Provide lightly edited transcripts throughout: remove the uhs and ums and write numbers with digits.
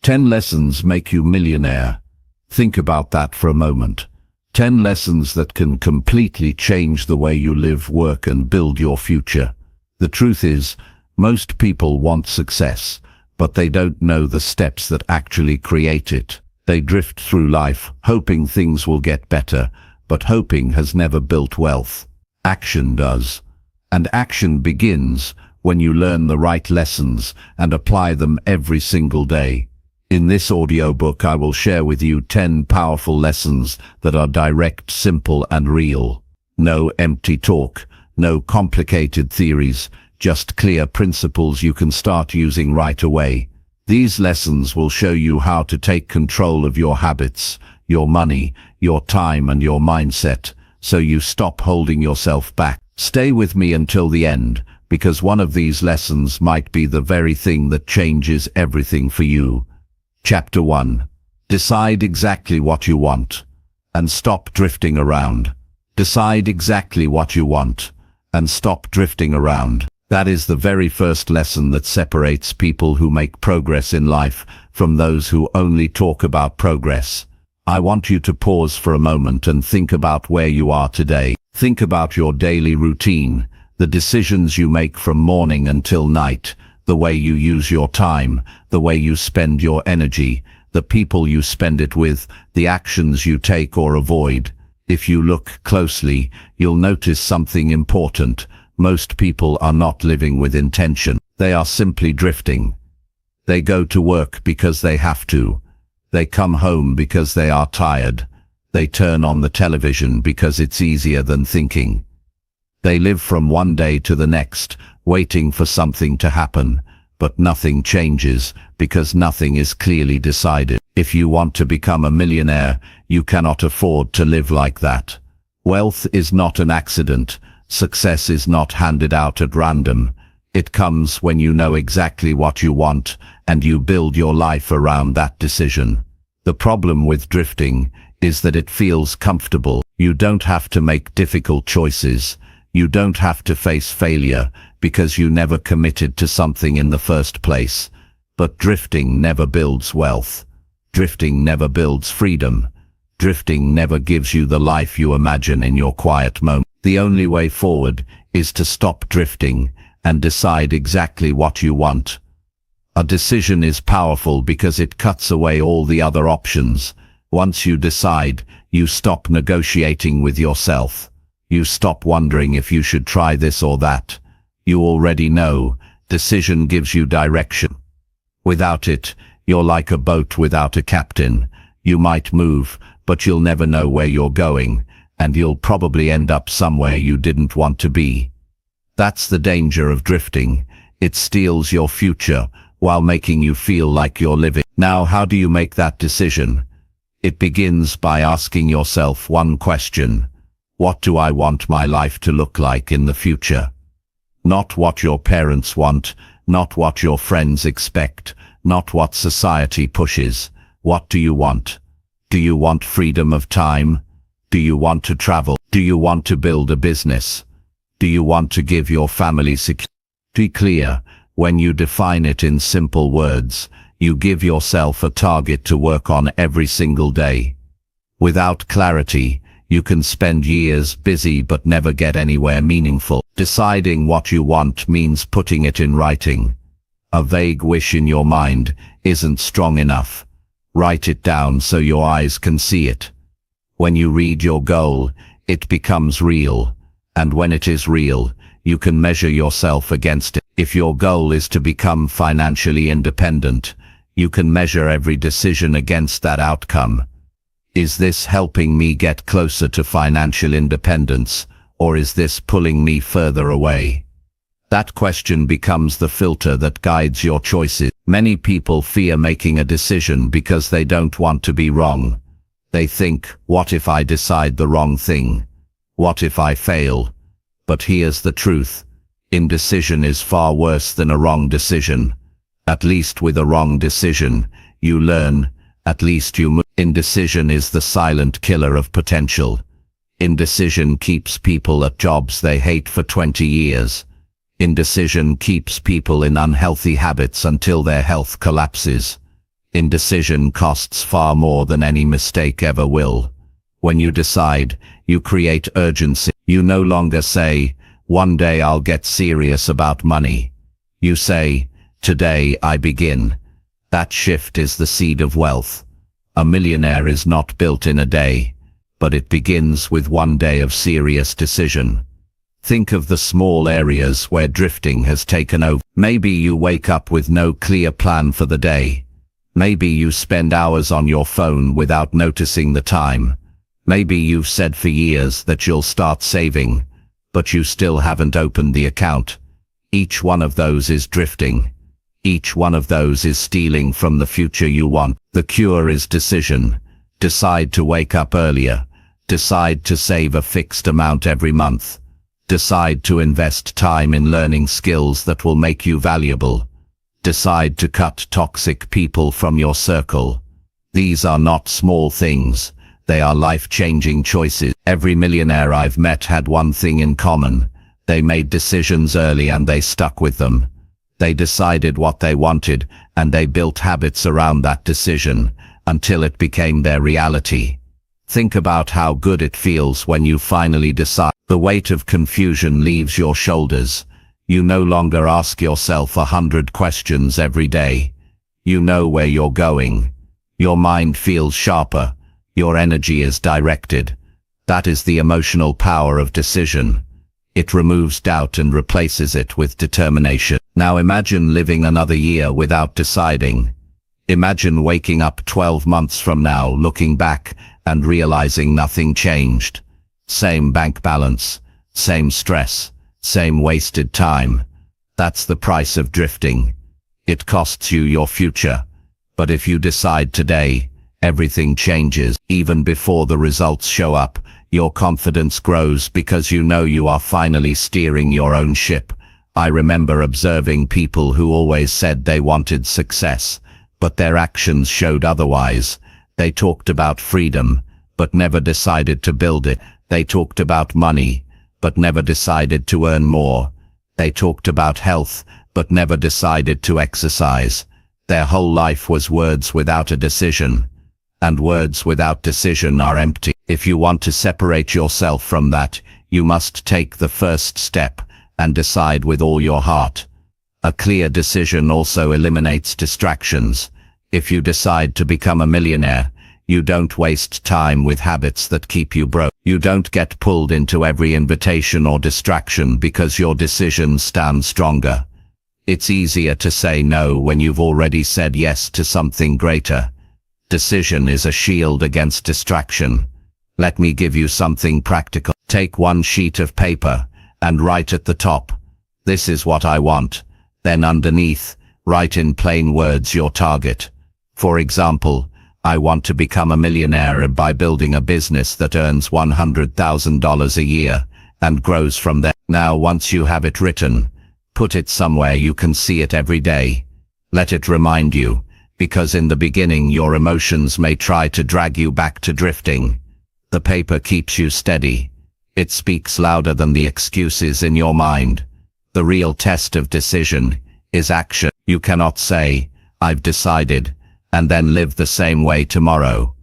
10 lessons make you millionaire. Think about that for a moment. 10 lessons that can completely change the way you live, work, and build your future. The truth is, most people want success, but they don't know the steps that actually create it. They drift through life, hoping things will get better, but hoping has never built wealth. Action does. And action begins when you learn the right lessons and apply them every single day. In this audiobook, I will share with you 10 powerful lessons that are direct, simple, and real. No empty talk, no complicated theories, just clear principles you can start using right away. These lessons will show you how to take control of your habits, your money, your time, and your mindset, so you stop holding yourself back. Stay with me until the end, because one of these lessons might be the very thing that changes everything for you. Chapter 1. Decide exactly what you want, and stop drifting around. Decide exactly what you want, and stop drifting around. That is the very first lesson that separates people who make progress in life from those who only talk about progress. I want you to pause for a moment and think about where you are today. Think about your daily routine, the decisions you make from morning until night, the way you use your time, the way you spend your energy, the people you spend it with, the actions you take or avoid. If you look closely, you'll notice something important. Most people are not living with intention. They are simply drifting. They go to work because they have to. They come home because they are tired. They turn on the television because it's easier than thinking. They live from one day to the next, waiting for something to happen, but nothing changes because nothing is clearly decided. If you want to become a millionaire, you cannot afford to live like that. Wealth is not an accident. Success is not handed out at random. It comes when you know exactly what you want, and you build your life around that decision. The problem with drifting is that it feels comfortable. You don't have to make difficult choices. You don't have to face failure because you never committed to something in the first place. But drifting never builds wealth. Drifting never builds freedom. Drifting never gives you the life you imagine in your quiet moment. The only way forward is to stop drifting and decide exactly what you want. A decision is powerful because it cuts away all the other options. Once you decide, you stop negotiating with yourself. You stop wondering if you should try this or that. You already know. Decision gives you direction. Without it, you're like a boat without a captain. You might move, but you'll never know where you're going, and you'll probably end up somewhere you didn't want to be. That's the danger of drifting. It steals your future while making you feel like you're living. Now, how do you make that decision? It begins by asking yourself one question. What do I want my life to look like in the future? Not what your parents want, not what your friends expect, not what society pushes. What do you want? Do you want freedom of time? Do you want to travel? Do you want to build a business? Do you want to give your family security? Be clear. When you define it in simple words, you give yourself a target to work on every single day. Without clarity, you can spend years busy but never get anywhere meaningful. Deciding what you want means putting it in writing. A vague wish in your mind isn't strong enough. Write it down so your eyes can see it. When you read your goal, it becomes real. And when it is real, you can measure yourself against it. If your goal is to become financially independent, you can measure every decision against that outcome. Is this helping me get closer to financial independence, or is this pulling me further away? That question becomes the filter that guides your choices. Many people fear making a decision because they don't want to be wrong. They think, what if I decide the wrong thing? What if I fail? But here's the truth. Indecision is far worse than a wrong decision. At least with a wrong decision, you learn. At least you move. Indecision is the silent killer of potential. Indecision keeps people at jobs they hate for 20 years. Indecision keeps people in unhealthy habits until their health collapses. Indecision costs far more than any mistake ever will. When you decide, you create urgency. You no longer say, "One day I'll get serious about money." You say, "Today I begin." That shift is the seed of wealth. A millionaire is not built in a day, but it begins with one day of serious decision. Think of the small areas where drifting has taken over. Maybe you wake up with no clear plan for the day. Maybe you spend hours on your phone without noticing the time. Maybe you've said for years that you'll start saving, but you still haven't opened the account. Each one of those is drifting. Each one of those is stealing from the future you want. The cure is decision. Decide to wake up earlier. Decide to save a fixed amount every month. Decide to invest time in learning skills that will make you valuable. Decide to cut toxic people from your circle. These are not small things. They are life-changing choices. Every millionaire I've met had one thing in common. They made decisions early and they stuck with them. They decided what they wanted, and they built habits around that decision, until it became their reality. Think about how good it feels when you finally decide. The weight of confusion leaves your shoulders. You no longer ask yourself 100 questions every day. You know where you're going. Your mind feels sharper. Your energy is directed. That is the emotional power of decision. It removes doubt and replaces it with determination. Now imagine living another year without deciding. Imagine waking up 12 months from now, looking back and realizing nothing changed. Same bank balance, same stress, same wasted time. That's the price of drifting. It costs you your future. But if you decide today, everything changes. Even before the results show up, your confidence grows because you know you are finally steering your own ship. I remember observing people who always said they wanted success, but their actions showed otherwise. They talked about freedom, but never decided to build it. They talked about money, but never decided to earn more. They talked about health, but never decided to exercise. Their whole life was words without a decision. And words without decision are empty. If you want to separate yourself from that, you must take the first step and decide with all your heart. A clear decision also eliminates distractions. If you decide to become a millionaire, you don't waste time with habits that keep you broke. You don't get pulled into every invitation or distraction because your decision stands stronger. It's easier to say no when you've already said yes to something greater. Decision is a shield against distraction. Let me give you something practical. Take one sheet of paper and write at the top, "This is what I want." Then underneath, write in plain words your target. For example, I want to become a millionaire by building a business that earns $100,000 a year and grows from there. Now, once you have it written, put it somewhere you can see it every day. Let it remind you, because in the beginning your emotions may try to drag you back to drifting. The paper keeps you steady. It speaks louder than the excuses in your mind. The real test of decision is action. You cannot say, "I've decided," and then live the same way tomorrow.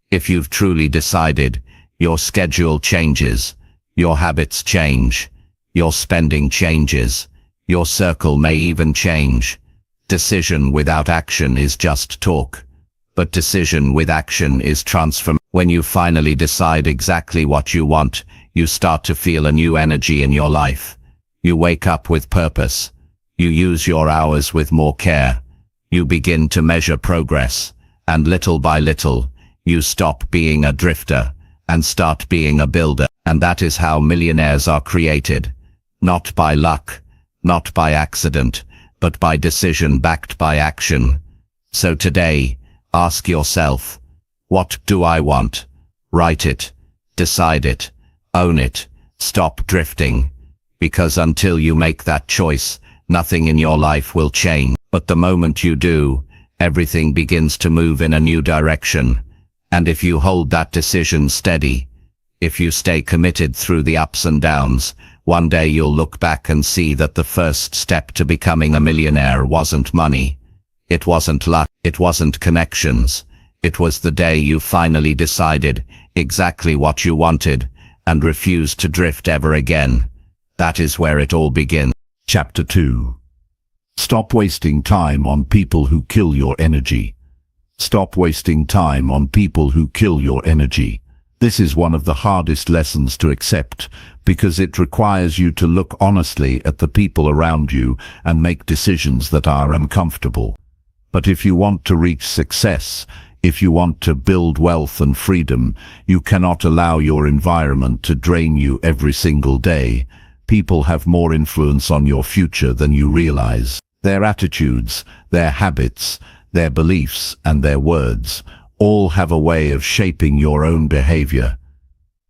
If you've truly decided, your schedule changes, your habits change, your spending changes, your circle may even change. Decision without action is just talk, but decision with action is transformation. When you finally decide exactly what you want, you start to feel a new energy in your life. You wake up with purpose. You use your hours with more care. You begin to measure progress, and little by little, you stop being a drifter and start being a builder. And that is how millionaires are created. Not by luck, not by accident, but by decision backed by action. So today, ask yourself, what do I want? Write it, decide it, own it, stop drifting. Because until you make that choice, nothing in your life will change. But the moment you do, everything begins to move in a new direction. And if you hold that decision steady, if you stay committed through the ups and downs, one day you'll look back and see that the first step to becoming a millionaire wasn't money. It wasn't luck, it wasn't connections. It was the day you finally decided exactly what you wanted and refused to drift ever again. That is where it all begins. Chapter 2. Stop wasting time on people who kill your energy. Stop wasting time on people who kill your energy. This is one of the hardest lessons to accept because it requires you to look honestly at the people around you and make decisions that are uncomfortable. But if you want to reach success, if you want to build wealth and freedom, you cannot allow your environment to drain you every single day. People have more influence on your future than you realize. Their attitudes, their habits, their beliefs, and their words all have a way of shaping your own behavior.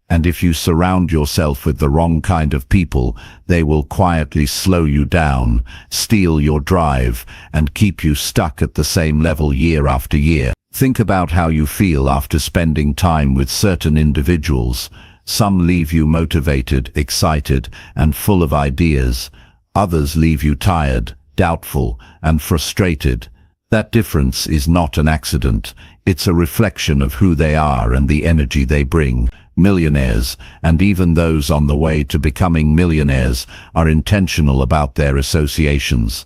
And if you surround yourself with the wrong kind of people, they will quietly slow you down, steal your drive, and keep you stuck at the same level year after year. Think about how you feel after spending time with certain individuals. Some leave you motivated, excited, and full of ideas. Others leave you tired, doubtful, and frustrated. That difference is not an accident. It's a reflection of who they are and the energy they bring. Millionaires, and even those on the way to becoming millionaires, are intentional about their associations.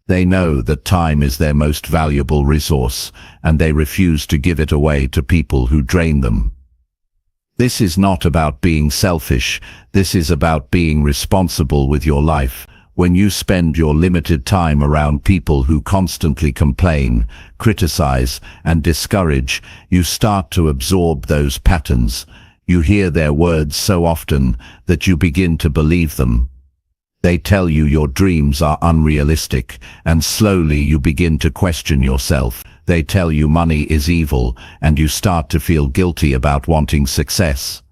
They know that time is their most valuable resource, and they refuse to give it away to people who drain them. This is not about being selfish. This is about being responsible with your life. When you spend your limited time around people who constantly complain, criticize, and discourage, you start to absorb those patterns. You hear their words so often that you begin to believe them. They tell you your dreams are unrealistic, and slowly you begin to question yourself. They tell you money is evil, and you start to feel guilty about wanting success.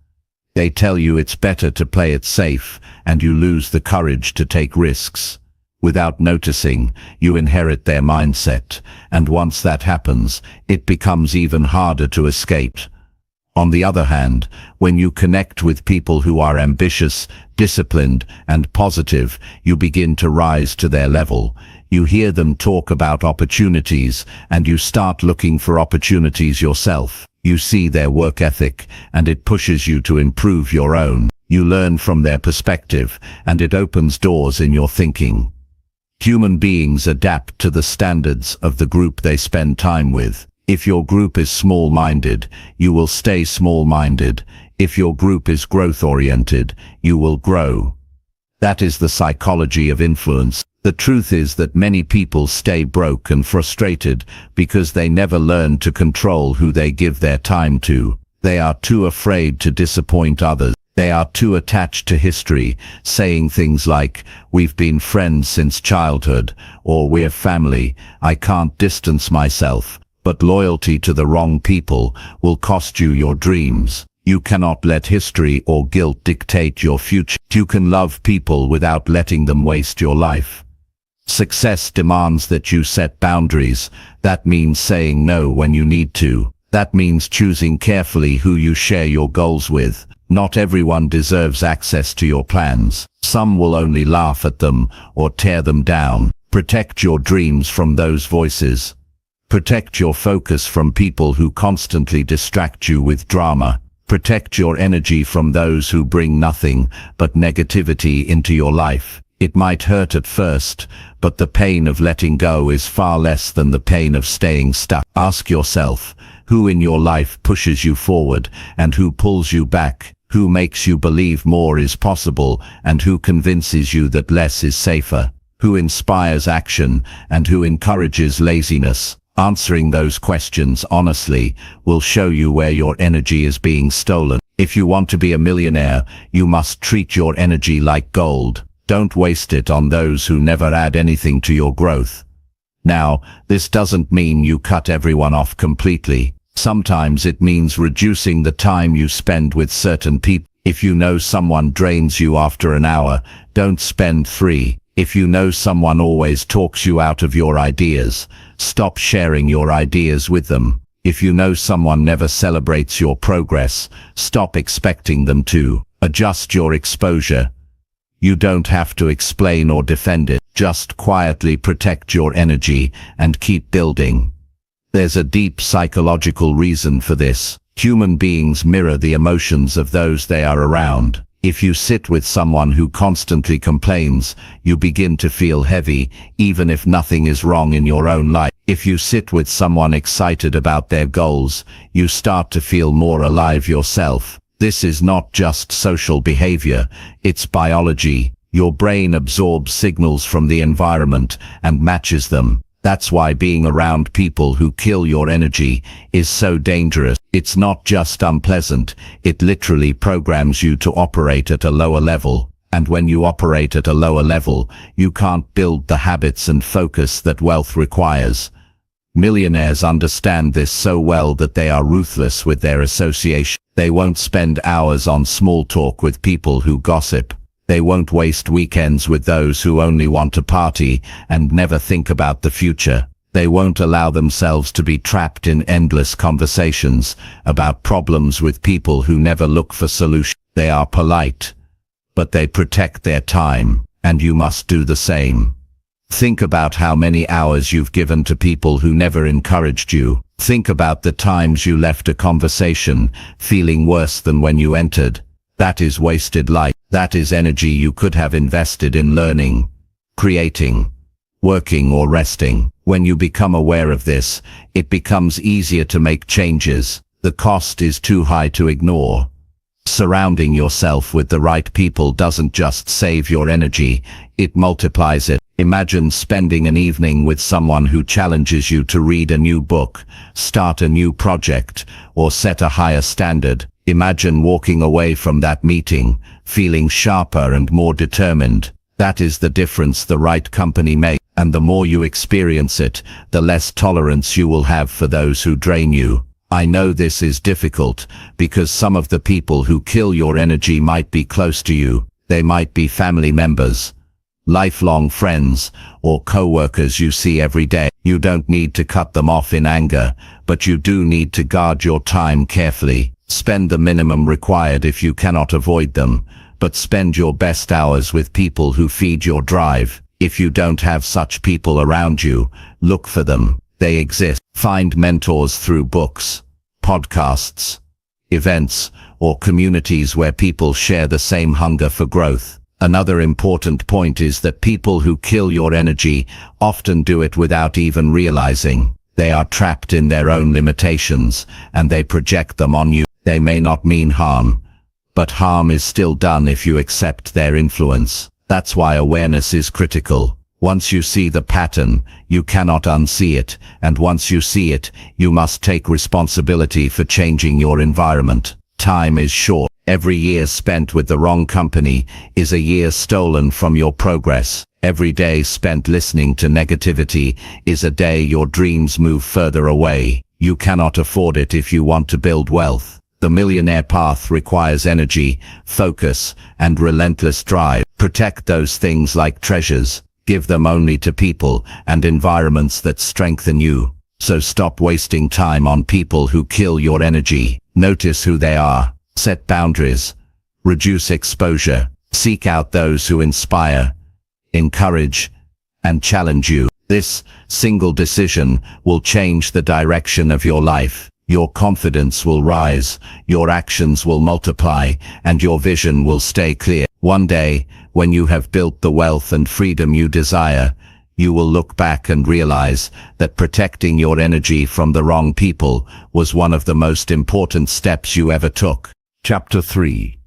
They tell you it's better to play it safe, and you lose the courage to take risks. Without noticing, you inherit their mindset, and once that happens, it becomes even harder to escape. On the other hand, when you connect with people who are ambitious, disciplined, and positive, you begin to rise to their level. You hear them talk about opportunities, and you start looking for opportunities yourself. You see their work ethic, and it pushes you to improve your own. You learn from their perspective, and it opens doors in your thinking. Human beings adapt to the standards of the group they spend time with. If your group is small-minded, you will stay small-minded. If your group is growth-oriented, you will grow. That is the psychology of influence. The truth is that many people stay broke and frustrated because they never learn to control who they give their time to. They are too afraid to disappoint others. They are too attached to history, saying things like, "We've been friends since childhood," or "We're family, I can't distance myself." But loyalty to the wrong people will cost you your dreams. You cannot let history or guilt dictate your future. You can love people without letting them waste your life. Success demands that you set boundaries. That means saying no when you need to. That means choosing carefully who you share your goals with. Not everyone deserves access to your plans. Some will only laugh at them or tear them down. Protect your dreams from those voices. Protect your focus from people who constantly distract you with drama. Protect your energy from those who bring nothing but negativity into your life. It might hurt at first, but the pain of letting go is far less than the pain of staying stuck. Ask yourself, who in your life pushes you forward and who pulls you back? Who makes you believe more is possible and who convinces you that less is safer? Who inspires action and who encourages laziness? Answering those questions honestly will show you where your energy is being stolen. If you want to be a millionaire, you must treat your energy like gold. Don't waste it on those who never add anything to your growth. Now, this doesn't mean you cut everyone off completely. Sometimes it means reducing the time you spend with certain people. If you know someone drains you after an hour, don't spend 3. If you know someone always talks you out of your ideas, stop sharing your ideas with them. If you know someone never celebrates your progress, stop expecting them to. Adjust your exposure. You don't have to explain or defend it. Just quietly protect your energy and keep building. There's a deep psychological reason for this. Human beings mirror the emotions of those they are around. If you sit with someone who constantly complains, you begin to feel heavy, even if nothing is wrong in your own life. If you sit with someone excited about their goals, you start to feel more alive yourself. This is not just social behavior, it's biology. Your brain absorbs signals from the environment and matches them. That's why being around people who kill your energy is so dangerous. It's not just unpleasant, it literally programs you to operate at a lower level. And when you operate at a lower level, you can't build the habits and focus that wealth requires. Millionaires understand this so well that they are ruthless with their association. They won't spend hours on small talk with people who gossip. They won't waste weekends with those who only want to party and never think about the future. They won't allow themselves to be trapped in endless conversations about problems with people who never look for solutions. They are polite, but they protect their time, and you must do the same. Think about how many hours you've given to people who never encouraged you. Think about the times you left a conversation feeling worse than when you entered. That is wasted life. That is energy you could have invested in learning, creating, working or resting. When you become aware of this, it becomes easier to make changes. The cost is too high to ignore. Surrounding yourself with the right people doesn't just save your energy, it multiplies it. Imagine spending an evening with someone who challenges you to read a new book, start a new project, or set a higher standard. Imagine walking away from that meeting, feeling sharper and more determined. That is the difference the right company makes. And the more you experience it, the less tolerance you will have for those who drain you. I know this is difficult, because some of the people who kill your energy might be close to you. They might be family members, lifelong friends, or co-workers you see every day. You don't need to cut them off in anger, but you do need to guard your time carefully. Spend the minimum required if you cannot avoid them, but spend your best hours with people who feed your drive. If you don't have such people around you, look for them. They exist. Find mentors through books, podcasts, events, or communities where people share the same hunger for growth. Another important point is that people who kill your energy often do it without even realizing. They are trapped in their own limitations, and they project them on you. They may not mean harm, but harm is still done if you accept their influence. That's why awareness is critical. Once you see the pattern, you cannot unsee it, and once you see it, you must take responsibility for changing your environment. Time is short. Every year spent with the wrong company is a year stolen from your progress. Every day spent listening to negativity is a day your dreams move further away. You cannot afford it if you want to build wealth. The millionaire path requires energy, focus, and relentless drive. Protect those things like treasures. Give them only to people and environments that strengthen you. So stop wasting time on people who kill your energy. Notice who they are. Set boundaries. Reduce exposure. Seek out those who inspire, encourage, and challenge you. This single decision will change the direction of your life. Your confidence will rise, your actions will multiply, and your vision will stay clear. One day, when you have built the wealth and freedom you desire, you will look back and realize that protecting your energy from the wrong people was one of the most important steps you ever took. Chapter 3.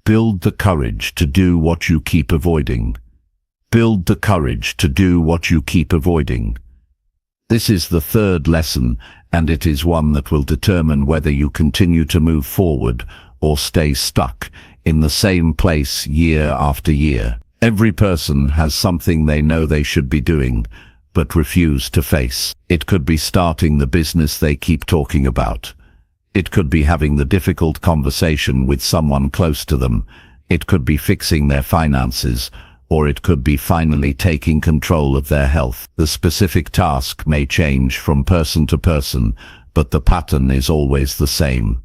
Build the courage to do what you keep avoiding. Build the courage to do what you keep avoiding. This is the third lesson, and it is one that will determine whether you continue to move forward or stay stuck in the same place year after year. Every person has something they know they should be doing, but refuse to face. It could be starting the business they keep talking about. It could be having the difficult conversation with someone close to them. It could be fixing their finances, or it could be finally taking control of their health. The specific task may change from person to person, but the pattern is always the same.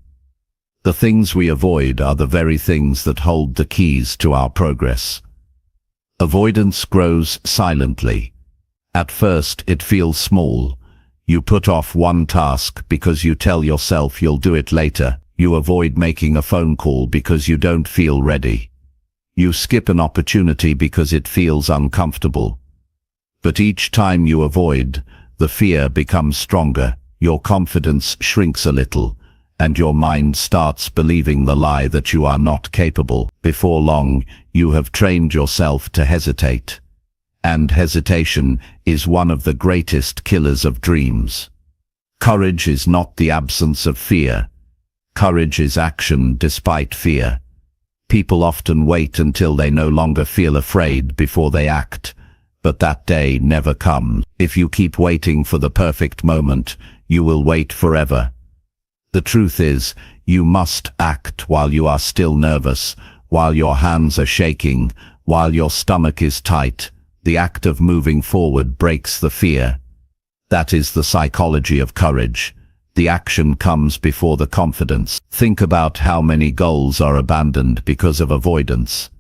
The things we avoid are the very things that hold the keys to our progress. Avoidance grows silently. At first, it feels small. You put off one task because you tell yourself you'll do it later. You avoid making a phone call because you don't feel ready. You skip an opportunity because it feels uncomfortable. But each time you avoid, the fear becomes stronger, your confidence shrinks a little, and your mind starts believing the lie that you are not capable. Before long, you have trained yourself to hesitate. And hesitation is one of the greatest killers of dreams. Courage is not the absence of fear. Courage is action despite fear. People often wait until they no longer feel afraid before they act, but that day never comes. If you keep waiting for the perfect moment, you will wait forever. The truth is, you must act while you are still nervous, while your hands are shaking, while your stomach is tight. The act of moving forward breaks the fear. That is the psychology of courage. The action comes before the confidence. Think about how many goals are abandoned because of avoidance.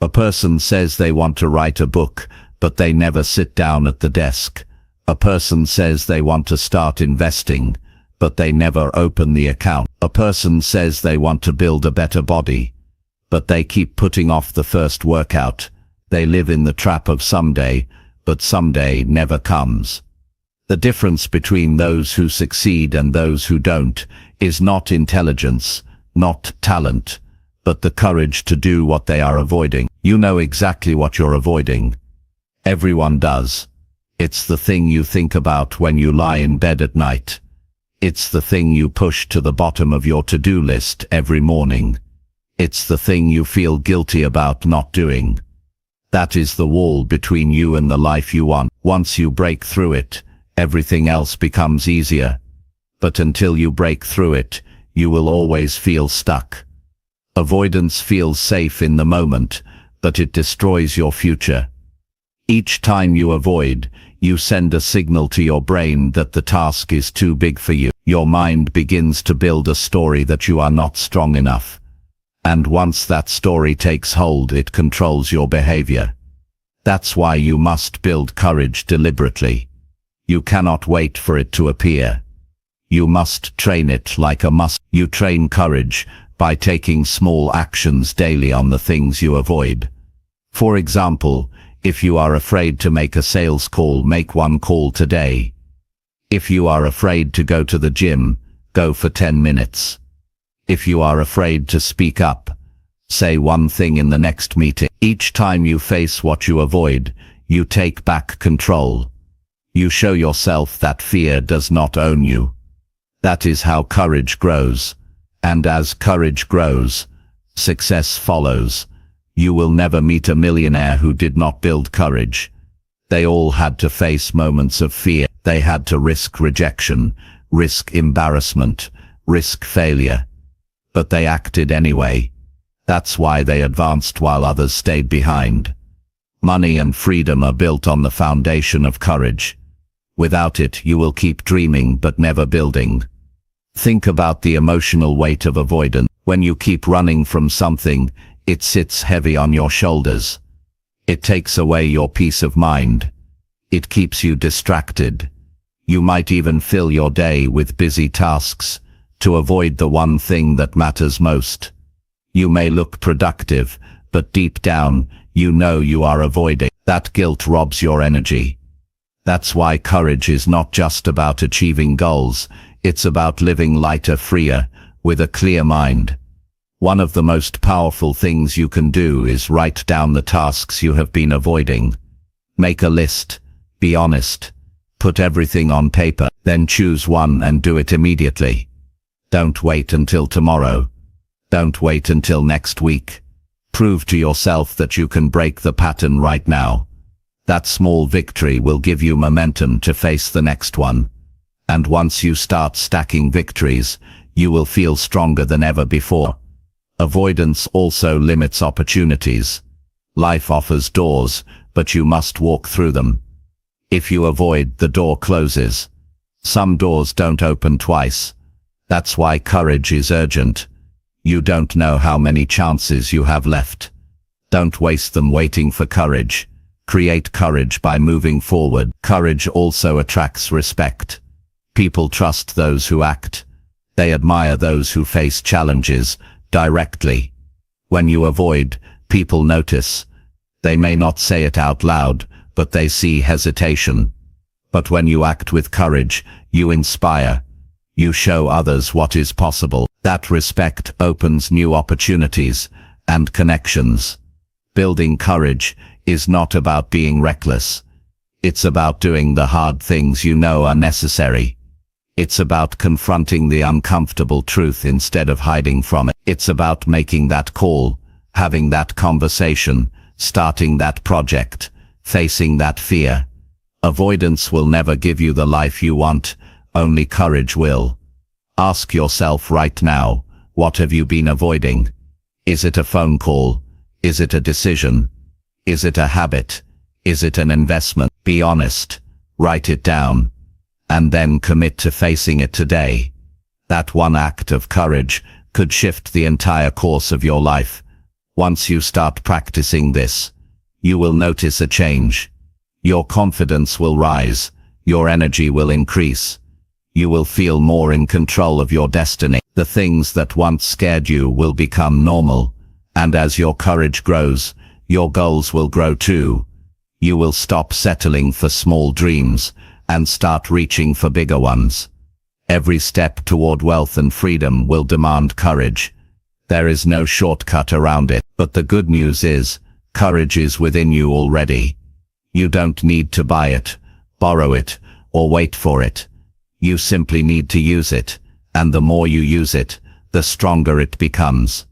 A person says they want to write a book, but they never sit down at the desk. A person says they want to start investing, but they never open the account. A person says they want to build a better body, but they keep putting off the first workout. They live in the trap of someday, but someday never comes. The difference between those who succeed and those who don't is not intelligence, not talent, but the courage to do what they are avoiding. You know exactly what you're avoiding. Everyone does. It's the thing you think about when you lie in bed at night. It's the thing you push to the bottom of your to-do list every morning. It's the thing you feel guilty about not doing. That is the wall between you and the life you want. Once you break through it, everything else becomes easier. But until you break through it, you will always feel stuck. Avoidance feels safe in the moment, but it destroys your future. Each time you avoid, you send a signal to your brain that the task is too big for you. Your mind begins to build a story that you are not strong enough. And once that story takes hold, it controls your behavior. That's why you must build courage deliberately. You cannot wait for it to appear. You must train it like a muscle. You train courage by taking small actions daily on the things you avoid. For example, if you are afraid to make a sales call, make one call today. If you are afraid to go to the gym, go for 10 minutes. If you are afraid to speak up, say one thing in the next meeting. Each time you face what you avoid, you take back control. You show yourself that fear does not own you. That is how courage grows. And as courage grows, success follows. You will never meet a millionaire who did not build courage. They all had to face moments of fear. They had to risk rejection, risk embarrassment, risk failure. But they acted anyway. That's why they advanced while others stayed behind. Money and freedom are built on the foundation of courage. Without it, you will keep dreaming but never building. Think about the emotional weight of avoidance. When you keep running from something, it sits heavy on your shoulders. It takes away your peace of mind. It keeps you distracted. You might even fill your day with busy tasks to avoid the one thing that matters most. You may look productive, but deep down, you know you are avoiding. That guilt robs your energy. That's why courage is not just about achieving goals, it's about living lighter, freer, with a clear mind. One of the most powerful things you can do is write down the tasks you have been avoiding. Make a list, be honest, put everything on paper, then choose one and do it immediately. Don't wait until tomorrow. Don't wait until next week. Prove to yourself that you can break the pattern right now. That small victory will give you momentum to face the next one. And once you start stacking victories, you will feel stronger than ever before. Avoidance also limits opportunities. Life offers doors, but you must walk through them. If you avoid, the door closes. Some doors don't open twice. That's why courage is urgent. You don't know how many chances you have left. Don't waste them waiting for courage. Create courage by moving forward. Courage also attracts respect. People trust those who act. They admire those who face challenges directly. When you avoid, people notice. They may not say it out loud, but they see hesitation. But when you act with courage, you inspire. You show others what is possible. That respect opens new opportunities and connections. Building courage is not about being reckless. It's about doing the hard things you know are necessary. It's about confronting the uncomfortable truth instead of hiding from it. It's about making that call, having that conversation, starting that project, facing that fear. Avoidance will never give you the life you want, only courage will. Ask yourself right now, what have you been avoiding? Is it a phone call? Is it a decision? Is it a habit? Is it an investment? Be honest, write it down, and then commit to facing it today. That one act of courage could shift the entire course of your life. Once you start practicing this, you will notice a change. Your confidence will rise, your energy will increase. You will feel more in control of your destiny. The things that once scared you will become normal, and as your courage grows, your goals will grow too. You will stop settling for small dreams and start reaching for bigger ones. Every step toward wealth and freedom will demand courage. There is no shortcut around it, but the good news is, courage is within you already. You don't need to buy it, borrow it, or wait for it. You simply need to use it, and the more you use it, the stronger it becomes.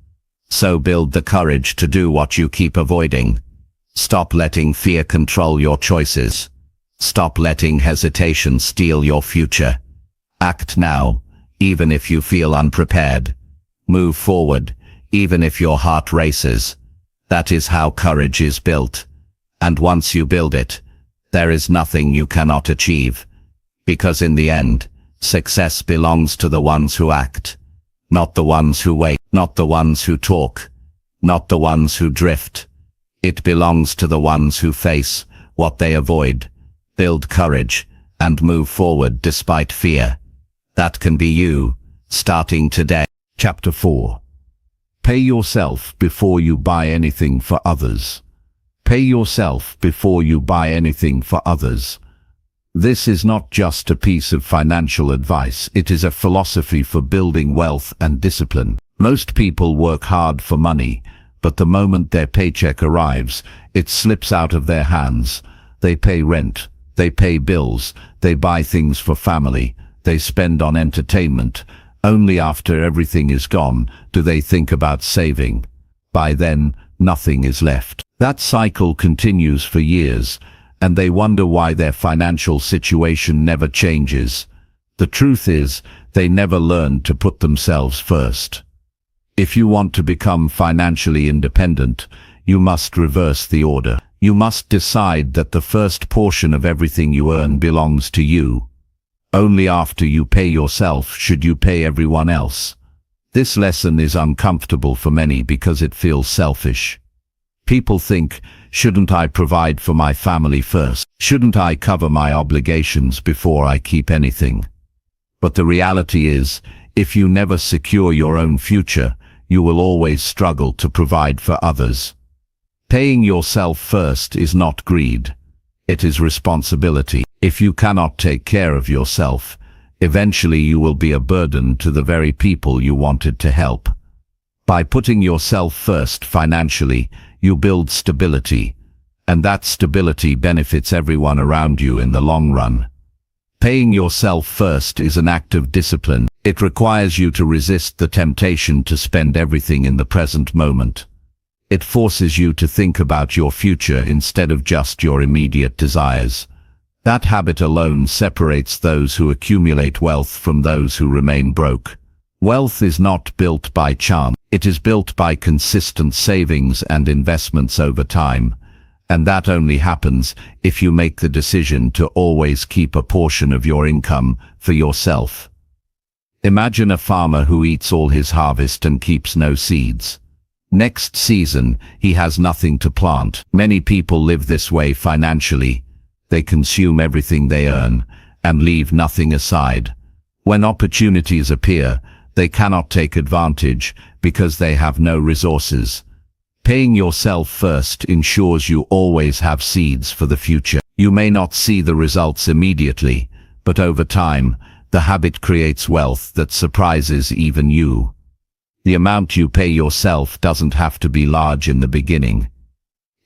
So build the courage to do what you keep avoiding. Stop letting fear control your choices. Stop letting hesitation steal your future. Act now, even if you feel unprepared. Move forward, even if your heart races. That is how courage is built. And once you build it, there is nothing you cannot achieve. Because in the end, success belongs to the ones who act. Not the ones who wait, not the ones who talk, not the ones who drift. It belongs to the ones who face what they avoid, build courage, and move forward despite fear. That can be you, starting today. Chapter 4. Pay yourself before you buy anything for others. Pay yourself before you buy anything for others. This is not just a piece of financial advice, it is a philosophy for building wealth and discipline. Most people work hard for money, but the moment their paycheck arrives, it slips out of their hands. They pay rent, they pay bills, they buy things for family, they spend on entertainment. Only after everything is gone do they think about saving. By then, nothing is left. That cycle continues for years, and they wonder why their financial situation never changes. The truth is, they never learned to put themselves first. If you want to become financially independent, you must reverse the order. You must decide that the first portion of everything you earn belongs to you. Only after you pay yourself should you pay everyone else. This lesson is uncomfortable for many because it feels selfish. People think, shouldn't I provide for my family first? Shouldn't I cover my obligations before I keep anything? But the reality is, if you never secure your own future, you will always struggle to provide for others. Paying yourself first is not greed. It is responsibility. If you cannot take care of yourself, eventually you will be a burden to the very people you wanted to help. By putting yourself first financially, you build stability, and that stability benefits everyone around you in the long run. Paying yourself first is an act of discipline. It requires you to resist the temptation to spend everything in the present moment. It forces you to think about your future instead of just your immediate desires. That habit alone separates those who accumulate wealth from those who remain broke. Wealth is not built by chance. It is built by consistent savings and investments over time. And that only happens if you make the decision to always keep a portion of your income for yourself. Imagine a farmer who eats all his harvest and keeps no seeds. Next season, he has nothing to plant. Many people live this way financially. They consume everything they earn and leave nothing aside. When opportunities appear, they cannot take advantage because they have no resources. Paying yourself first ensures you always have seeds for the future. You may not see the results immediately, but over time, the habit creates wealth that surprises even you. The amount you pay yourself doesn't have to be large in the beginning.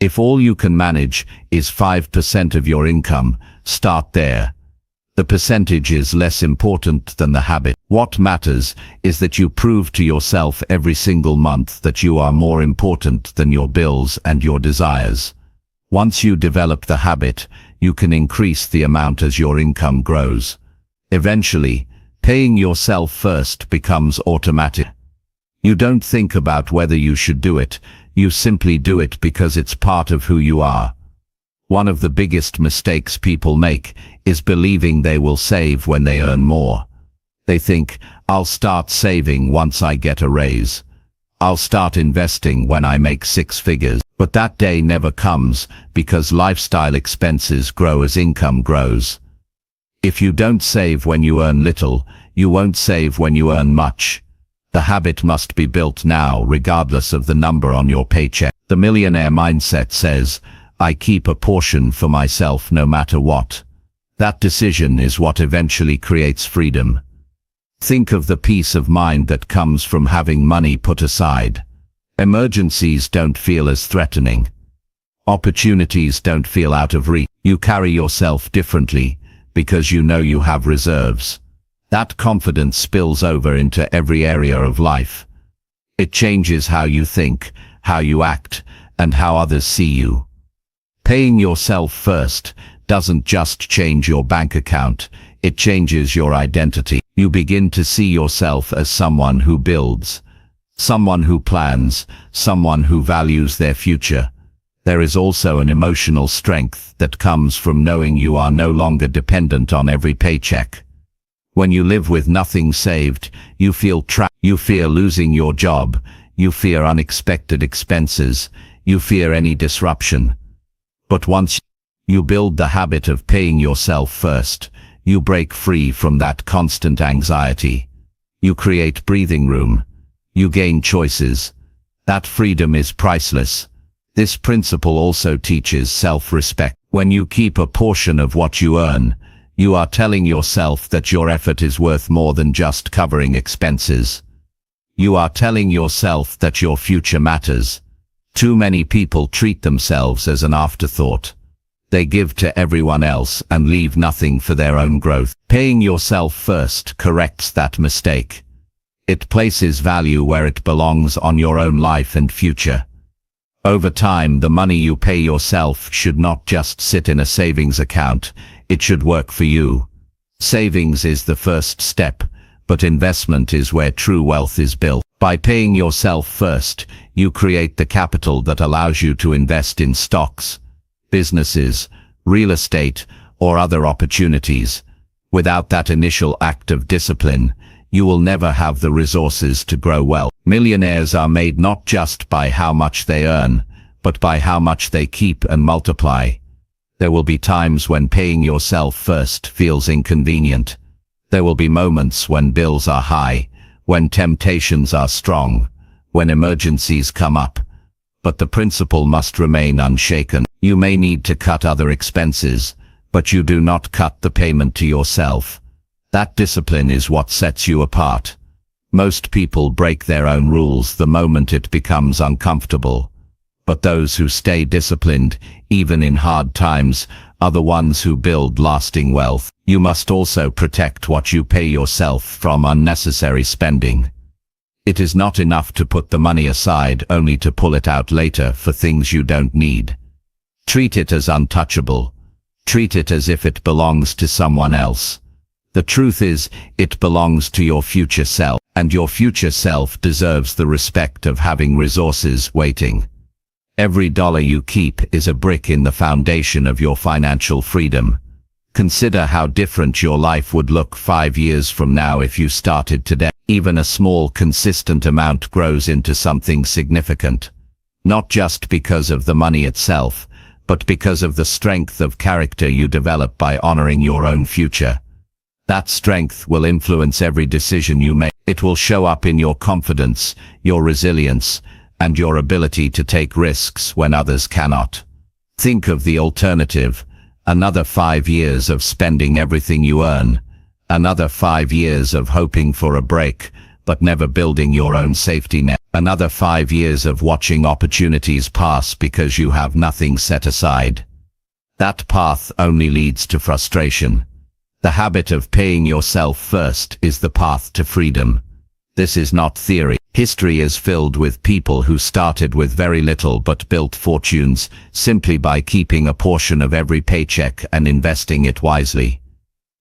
If all you can manage is 5% of your income, start there. The percentage is less important than the habit. What matters is that you prove to yourself every single month that you are more important than your bills and your desires. Once you develop the habit, you can increase the amount as your income grows. Eventually, paying yourself first becomes automatic. You don't think about whether you should do it, you simply do it because it's part of who you are. One of the biggest mistakes people make is believing they will save when they earn more. They think, I'll start saving once I get a raise. I'll start investing when I make 6 figures. But that day never comes because lifestyle expenses grow as income grows. If you don't save when you earn little, you won't save when you earn much. The habit must be built now regardless of the number on your paycheck. The millionaire mindset says, I keep a portion for myself no matter what. That decision is what eventually creates freedom. Think of the peace of mind that comes from having money put aside. Emergencies don't feel as threatening. Opportunities don't feel out of reach. You carry yourself differently because you know you have reserves. That confidence spills over into every area of life. It changes how you think, how you act, and how others see you. Paying yourself first doesn't just change your bank account, it changes your identity. You begin to see yourself as someone who builds, someone who plans, someone who values their future. There is also an emotional strength that comes from knowing you are no longer dependent on every paycheck. When you live with nothing saved, you feel trapped. You fear losing your job. You fear unexpected expenses. You fear any disruption. But once you build the habit of paying yourself first, you break free from that constant anxiety. You create breathing room. You gain choices. That freedom is priceless. This principle also teaches self-respect. When you keep a portion of what you earn, you are telling yourself that your effort is worth more than just covering expenses. You are telling yourself that your future matters. Too many people treat themselves as an afterthought. They give to everyone else and leave nothing for their own growth. Paying yourself first corrects that mistake. It places value where it belongs on your own life and future. Over time, the money you pay yourself should not just sit in a savings account. It should work for you. Savings is the first step, but investment is where true wealth is built. By paying yourself first, you create the capital that allows you to invest in stocks, businesses, real estate, or other opportunities. Without that initial act of discipline, you will never have the resources to grow wealth. Millionaires are made not just by how much they earn, but by how much they keep and multiply. There will be times when paying yourself first feels inconvenient. There will be moments when bills are high, when temptations are strong, when emergencies come up. But the principle must remain unshaken. You may need to cut other expenses, but you do not cut the payment to yourself. That discipline is what sets you apart. Most people break their own rules the moment it becomes uncomfortable. But those who stay disciplined, even in hard times, are the ones who build lasting wealth. You must also protect what you pay yourself from unnecessary spending. It is not enough to put the money aside only to pull it out later for things you don't need. Treat it as untouchable. Treat it as if it belongs to someone else. The truth is, it belongs to your future self, and your future self deserves the respect of having resources waiting. Every dollar you keep is a brick in the foundation of your financial freedom. Consider how different your life would look 5 years from now if you started today. Even a small, consistent amount grows into something significant. Not just because of the money itself, but because of the strength of character you develop by honoring your own future. That strength will influence every decision you make. It will show up in your confidence, your resilience, and your ability to take risks when others cannot. Think of the alternative: another 5 years of spending everything you earn, another 5 years of hoping for a break, but never building your own safety net, another 5 years of watching opportunities pass because you have nothing set aside. That path only leads to frustration. The habit of paying yourself first is the path to freedom. This is not theory. History is filled with people who started with very little but built fortunes simply by keeping a portion of every paycheck and investing it wisely.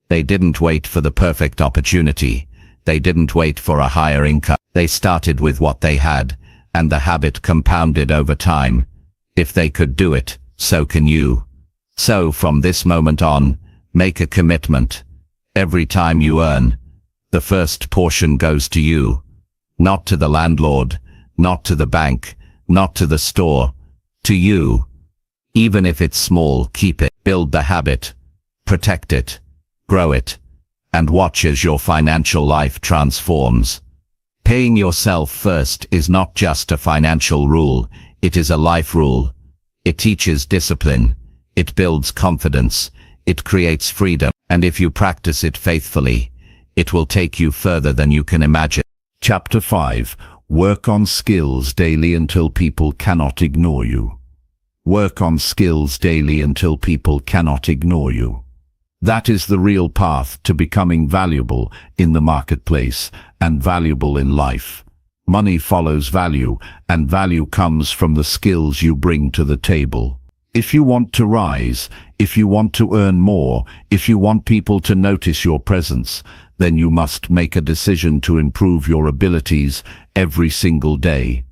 They didn't wait for the perfect opportunity. They didn't wait for a higher income. They started with what they had, and the habit compounded over time. If they could do it, so can you. So from this moment on, make a commitment. Every time you earn, the first portion goes to you. Not to the landlord, not to the bank, not to the store, to you. Even if it's small, keep it. Build the habit, protect it, grow it, and watch as your financial life transforms. Paying yourself first is not just a financial rule, it is a life rule. It teaches discipline, it builds confidence, it creates freedom, and if you practice it faithfully, it will take you further than you can imagine. Chapter 5. Work on skills daily until people cannot ignore you. Work on skills daily until people cannot ignore you. That is the real path to becoming valuable in the marketplace and valuable in life. Money follows value, and value comes from the skills you bring to the table. If you want to rise, if you want to earn more, if you want people to notice your presence, then you must make a decision to improve your abilities every single day.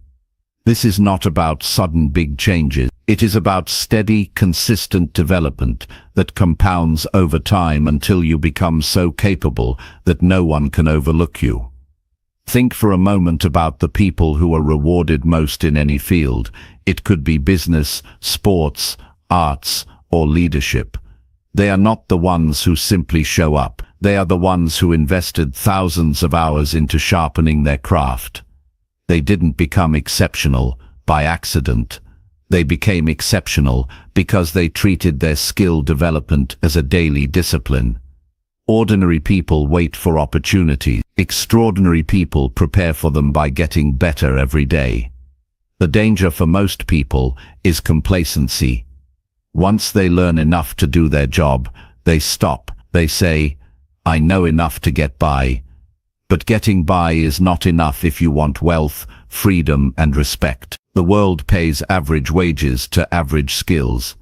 This is not about sudden big changes. It is about steady, consistent development that compounds over time until you become so capable that no one can overlook you. Think for a moment about the people who are rewarded most in any field. It could be business, sports, arts, or leadership. They are not the ones who simply show up. They are the ones who invested thousands of hours into sharpening their craft. They didn't become exceptional by accident. They became exceptional because they treated their skill development as a daily discipline. Ordinary people wait for opportunities. Extraordinary people prepare for them by getting better every day. The danger for most people is complacency. Once they learn enough to do their job, they stop. They say, "I know enough to get by." But getting by is not enough if you want wealth, freedom, and respect. The world pays average wages to average skills.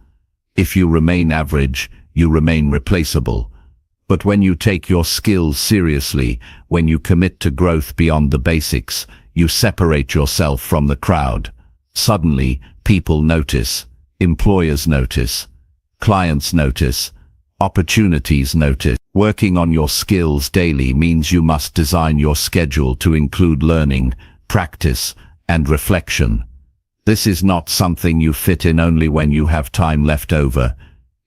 If you remain average, you remain replaceable. But when you take your skills seriously, when you commit to growth beyond the basics, you separate yourself from the crowd. Suddenly, people notice, employers notice, clients notice, opportunities notice. Working on your skills daily means you must design your schedule to include learning, practice, and reflection. This is not something you fit in only when you have time left over.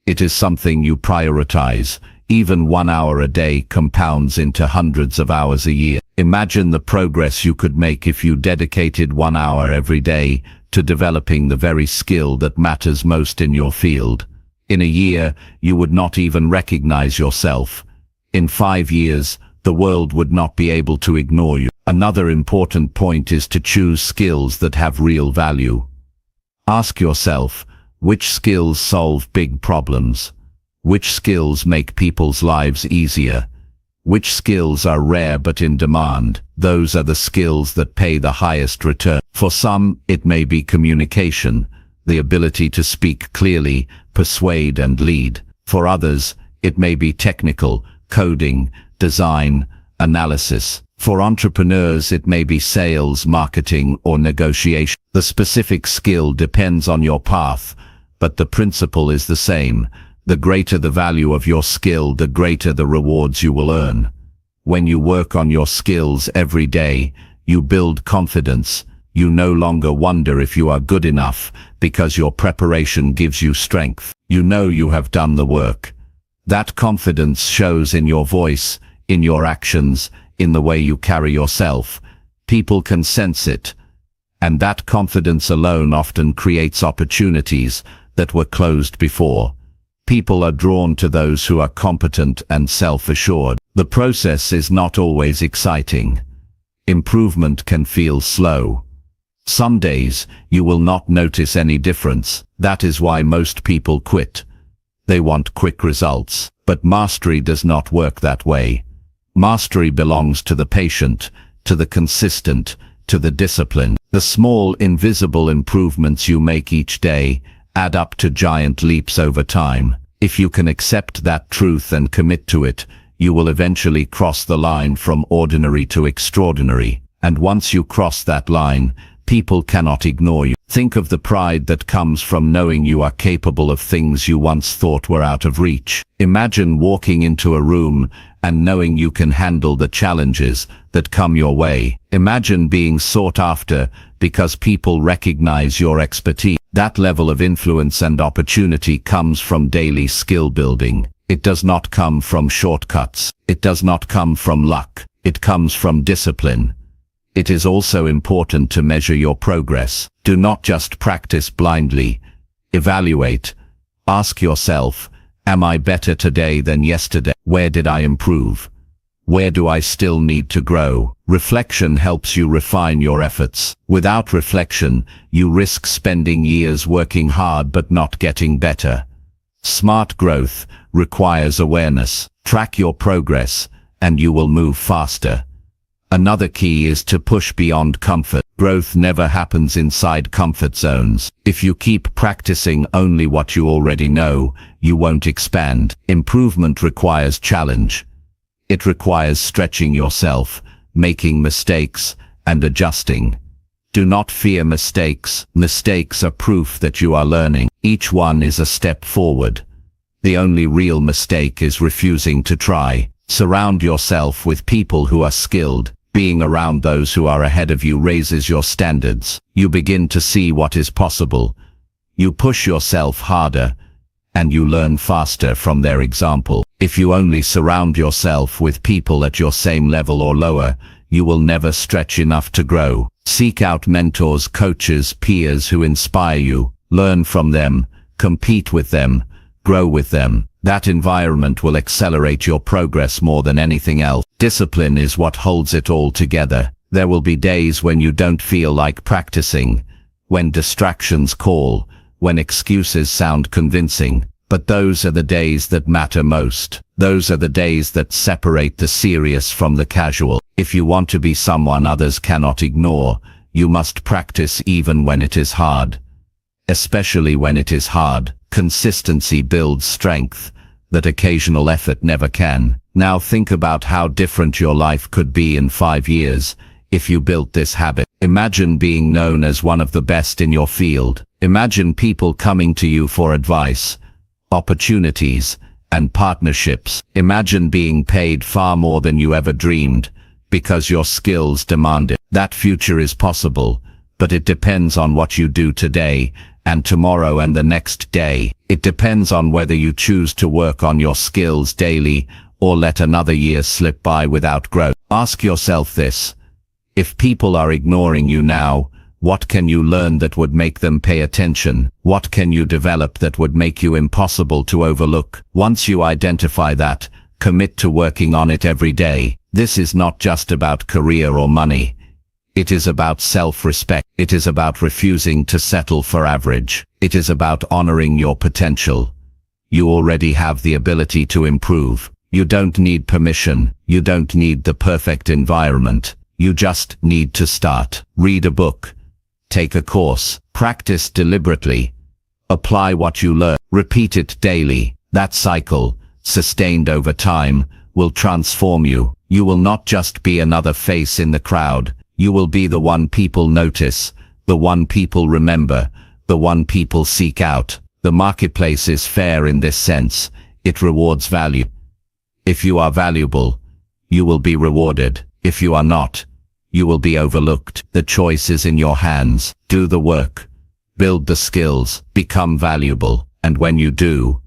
It is something you prioritize. Even 1 hour a day compounds into hundreds of hours a year. Imagine the progress you could make if you dedicated 1 hour every day to developing the very skill that matters most in your field. In a year, you would not even recognize yourself. In 5 years, the world would not be able to ignore you. Another important point is to choose skills that have real value. Ask yourself, which skills solve big problems? Which skills make people's lives easier? Which skills are rare but in demand? Those are the skills that pay the highest return. For some, it may be communication, the ability to speak clearly, persuade and lead. For others, it may be technical, coding, design, analysis. For entrepreneurs, it may be sales, marketing, or negotiation. The specific skill depends on your path, but the principle is the same. The greater the value of your skill, the greater the rewards you will earn. When you work on your skills every day, you build confidence. You no longer wonder if you are good enough, because your preparation gives you strength. You know you have done the work. That confidence shows in your voice, in your actions, in the way you carry yourself. People can sense it. And that confidence alone often creates opportunities that were closed before. People are drawn to those who are competent and self-assured. The process is not always exciting. Improvement can feel slow. Some days, you will not notice any difference. That is why most people quit. They want quick results. But mastery does not work that way. Mastery belongs to the patient, to the consistent, to the disciplined. The small, invisible improvements you make each day add up to giant leaps over time. If you can accept that truth and commit to it, you will eventually cross the line from ordinary to extraordinary. And once you cross that line, people cannot ignore you. Think of the pride that comes from knowing you are capable of things you once thought were out of reach. Imagine walking into a room and knowing you can handle the challenges that come your way. Imagine being sought after because people recognize your expertise. That level of influence and opportunity comes from daily skill building. It does not come from shortcuts. It does not come from luck. It comes from discipline. It is also important to measure your progress. Do not just practice blindly. Evaluate. Ask yourself, am I better today than yesterday? Where did I improve? Where do I still need to grow? Reflection helps you refine your efforts. Without reflection, you risk spending years working hard but not getting better. Smart growth requires awareness. Track your progress, and you will move faster. Another key is to push beyond comfort. Growth never happens inside comfort zones. If you keep practicing only what you already know, you won't expand. Improvement requires challenge. It requires stretching yourself, making mistakes, and adjusting. Do not fear mistakes. Mistakes are proof that you are learning. Each one is a step forward. The only real mistake is refusing to try. Surround yourself with people who are skilled. Being around those who are ahead of you raises your standards. You begin to see what is possible. You push yourself harder, and you learn faster from their example. If you only surround yourself with people at your same level or lower, you will never stretch enough to grow. Seek out mentors, coaches, peers who inspire you. Learn from them, compete with them, grow with them. That environment will accelerate your progress more than anything else. Discipline is what holds it all together. There will be days when you don't feel like practicing, when distractions call, when excuses sound convincing. But those are the days that matter most. Those are the days that separate the serious from the casual. If you want to be someone others cannot ignore, you must practice even when it is hard. Especially when it is hard. Consistency builds strength that occasional effort never can. Now think about how different your life could be in 5 years if you built this habit. Imagine being known as one of the best in your field. Imagine people coming to you for advice, opportunities, and partnerships. Imagine being paid far more than you ever dreamed because your skills demand it. That future is possible, but it depends on what you do today and tomorrow and the next day. It depends on whether you choose to work on your skills daily or let another year slip by without growth. Ask yourself this: if people are ignoring you now, what can you learn that would make them pay attention? What can you develop that would make you impossible to overlook? Once you identify that, commit to working on it every day. This is not just about career or money. It is about self-respect. It is about refusing to settle for average. It is about honoring your potential. You already have the ability to improve. You don't need permission. You don't need the perfect environment. You just need to start. Read a book. Take a course. Practice deliberately. Apply what you learn. Repeat it daily. That cycle, sustained over time, will transform you. You will not just be another face in the crowd. You will be the one people notice, the one people remember, the one people seek out. The marketplace is fair in this sense. It rewards value. If you are valuable, you will be rewarded. If you are not, you will be overlooked. The choice is in your hands. Do the work. Build the skills. Become valuable. And when you do,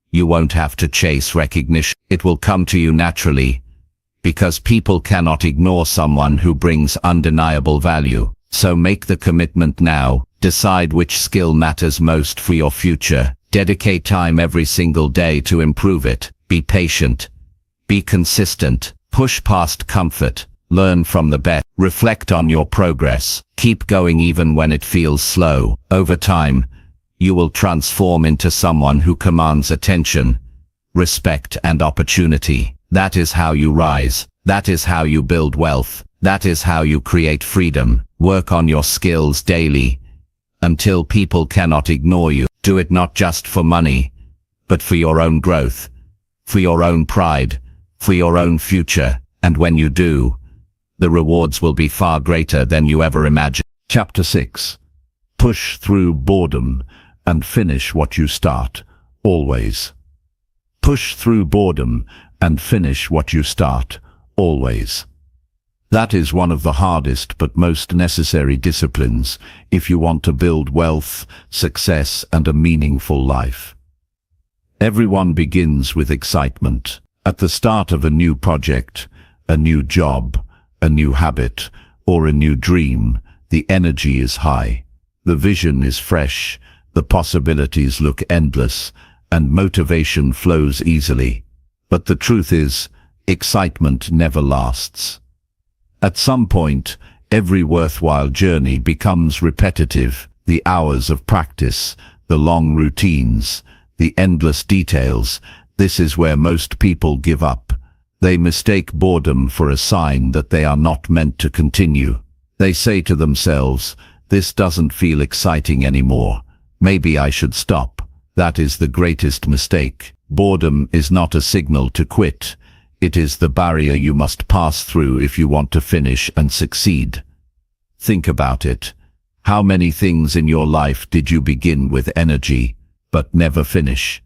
you won't have to chase recognition. It will come to you naturally, because people cannot ignore someone who brings undeniable value. So make the commitment now. Decide which skill matters most for your future. Dedicate time every single day to improve it. Be patient. Be consistent. Push past comfort. Learn from the best. Reflect on your progress. Keep going even when it feels slow. Over time, you will transform into someone who commands attention, respect, and opportunity. That is how you rise. That is how you build wealth. That is how you create freedom. Work on your skills daily until people cannot ignore you. Do it not just for money, but for your own growth, for your own pride, for your own future. And when you do, the rewards will be far greater than you ever imagined. Chapter 6. Push through boredom and finish what you start. Always. Push through boredom and finish what you start. Always. That is one of the hardest but most necessary disciplines if you want to build wealth, success, and a meaningful life. Everyone begins with excitement. At the start of a new project, a new job, a new habit, or a new dream, the energy is high. The vision is fresh, the possibilities look endless, and motivation flows easily. But the truth is, excitement never lasts. At some point, every worthwhile journey becomes repetitive. The hours of practice, the long routines, the endless details. This is where most people give up. They mistake boredom for a sign that they are not meant to continue. They say to themselves, "This doesn't feel exciting anymore. Maybe I should stop." That is the greatest mistake. Boredom is not a signal to quit. It is the barrier you must pass through if you want to finish and succeed. Think about it. How many things in your life did you begin with energy, but never finish?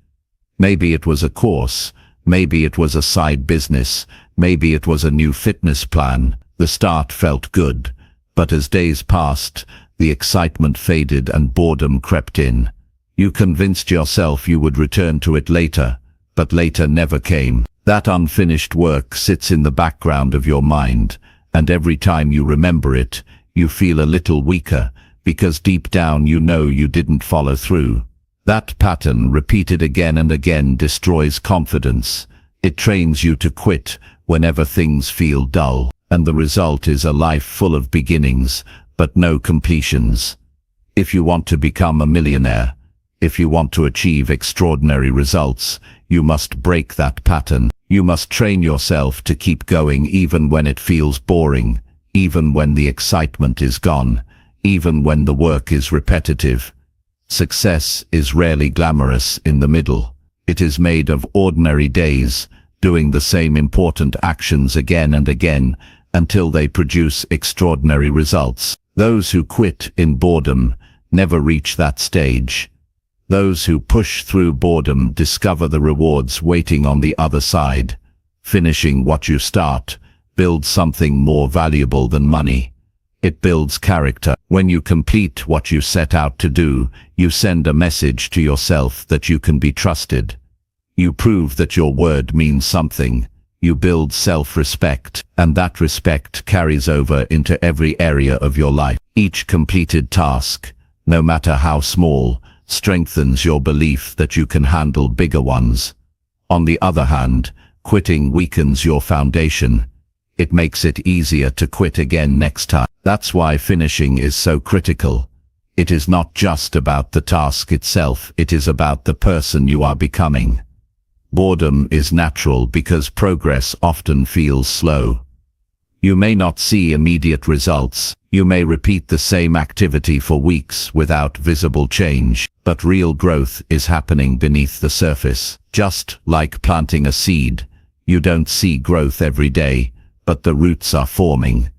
Maybe it was a course, maybe it was a side business, maybe it was a new fitness plan. The start felt good, but as days passed, the excitement faded and boredom crept in. You convinced yourself you would return to it later, but later never came. That unfinished work sits in the background of your mind, and every time you remember it, you feel a little weaker, because deep down you know you didn't follow through. That pattern, repeated again and again, destroys confidence. It trains you to quit whenever things feel dull, and the result is a life full of beginnings, but no completions. If you want to become a millionaire, if you want to achieve extraordinary results, you must break that pattern. You must train yourself to keep going even when it feels boring, even when the excitement is gone, even when the work is repetitive. Success is rarely glamorous in the middle. It is made of ordinary days, doing the same important actions again and again, until they produce extraordinary results. Those who quit in boredom never reach that stage. Those who push through boredom discover the rewards waiting on the other side. Finishing what you start builds something more valuable than money. It builds character. When you complete what you set out to do, you send a message to yourself that you can be trusted. You prove that your word means something. You build self-respect, and that respect carries over into every area of your life. Each completed task, no matter how small, strengthens your belief that you can handle bigger ones. On the other hand, quitting weakens your foundation. It makes it easier to quit again next time. That's why finishing is so critical. It is not just about the task itself, it is about the person you are becoming. Boredom is natural because progress often feels slow. You may not see immediate results. You may repeat the same activity for weeks without visible change, but real growth is happening beneath the surface. Just like planting a seed, you don't see growth every day, but the roots are forming.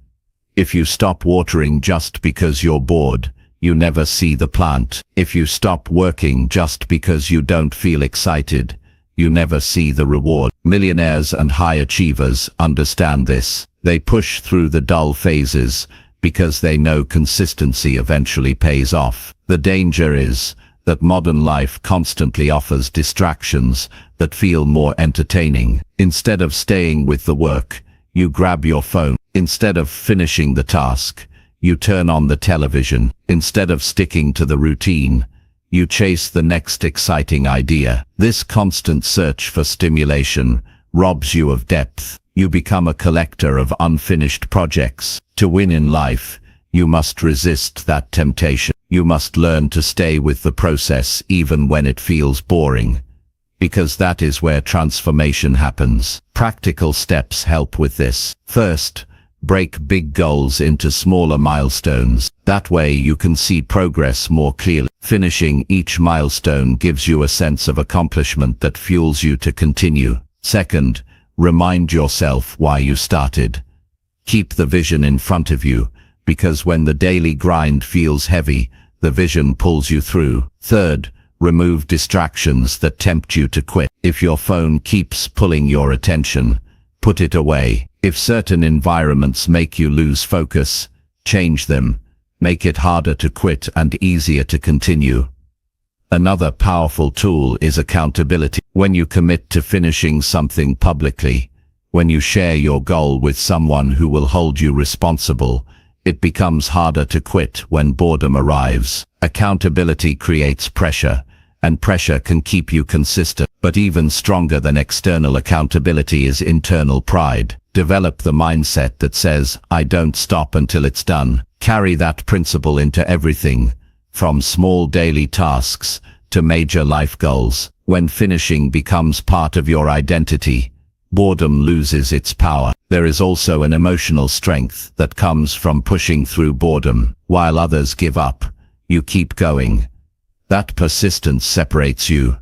If you stop watering just because you're bored, you never see the plant. If you stop working just because you don't feel excited, you never see the reward. Millionaires and high achievers understand this. They push through the dull phases because they know consistency eventually pays off. The danger is that modern life constantly offers distractions that feel more entertaining. Instead of staying with the work, you grab your phone. Instead of finishing the task, you turn on the television. Instead of sticking to the routine, you chase the next exciting idea. This constant search for stimulation robs you of depth. You become a collector of unfinished projects. To win in life, you must resist that temptation. You must learn to stay with the process even when it feels boring, because that is where transformation happens. Practical steps help with this. First, break big goals into smaller milestones. That way you can see progress more clearly. Finishing each milestone gives you a sense of accomplishment that fuels you to continue. Second, remind yourself why you started. Keep the vision in front of you, because when the daily grind feels heavy, the vision pulls you through. Third, remove distractions that tempt you to quit. If your phone keeps pulling your attention, put it away. If certain environments make you lose focus, change them. Make it harder to quit and easier to continue. Another powerful tool is accountability. When you commit to finishing something publicly, when you share your goal with someone who will hold you responsible, it becomes harder to quit when boredom arrives. Accountability creates pressure, and pressure can keep you consistent. But even stronger than external accountability is internal pride. Develop the mindset that says, I don't stop until it's done. Carry that principle into everything, from small daily tasks to major life goals. When finishing becomes part of your identity, boredom loses its power. There is also an emotional strength that comes from pushing through boredom. While others give up, you keep going. That persistence separates you.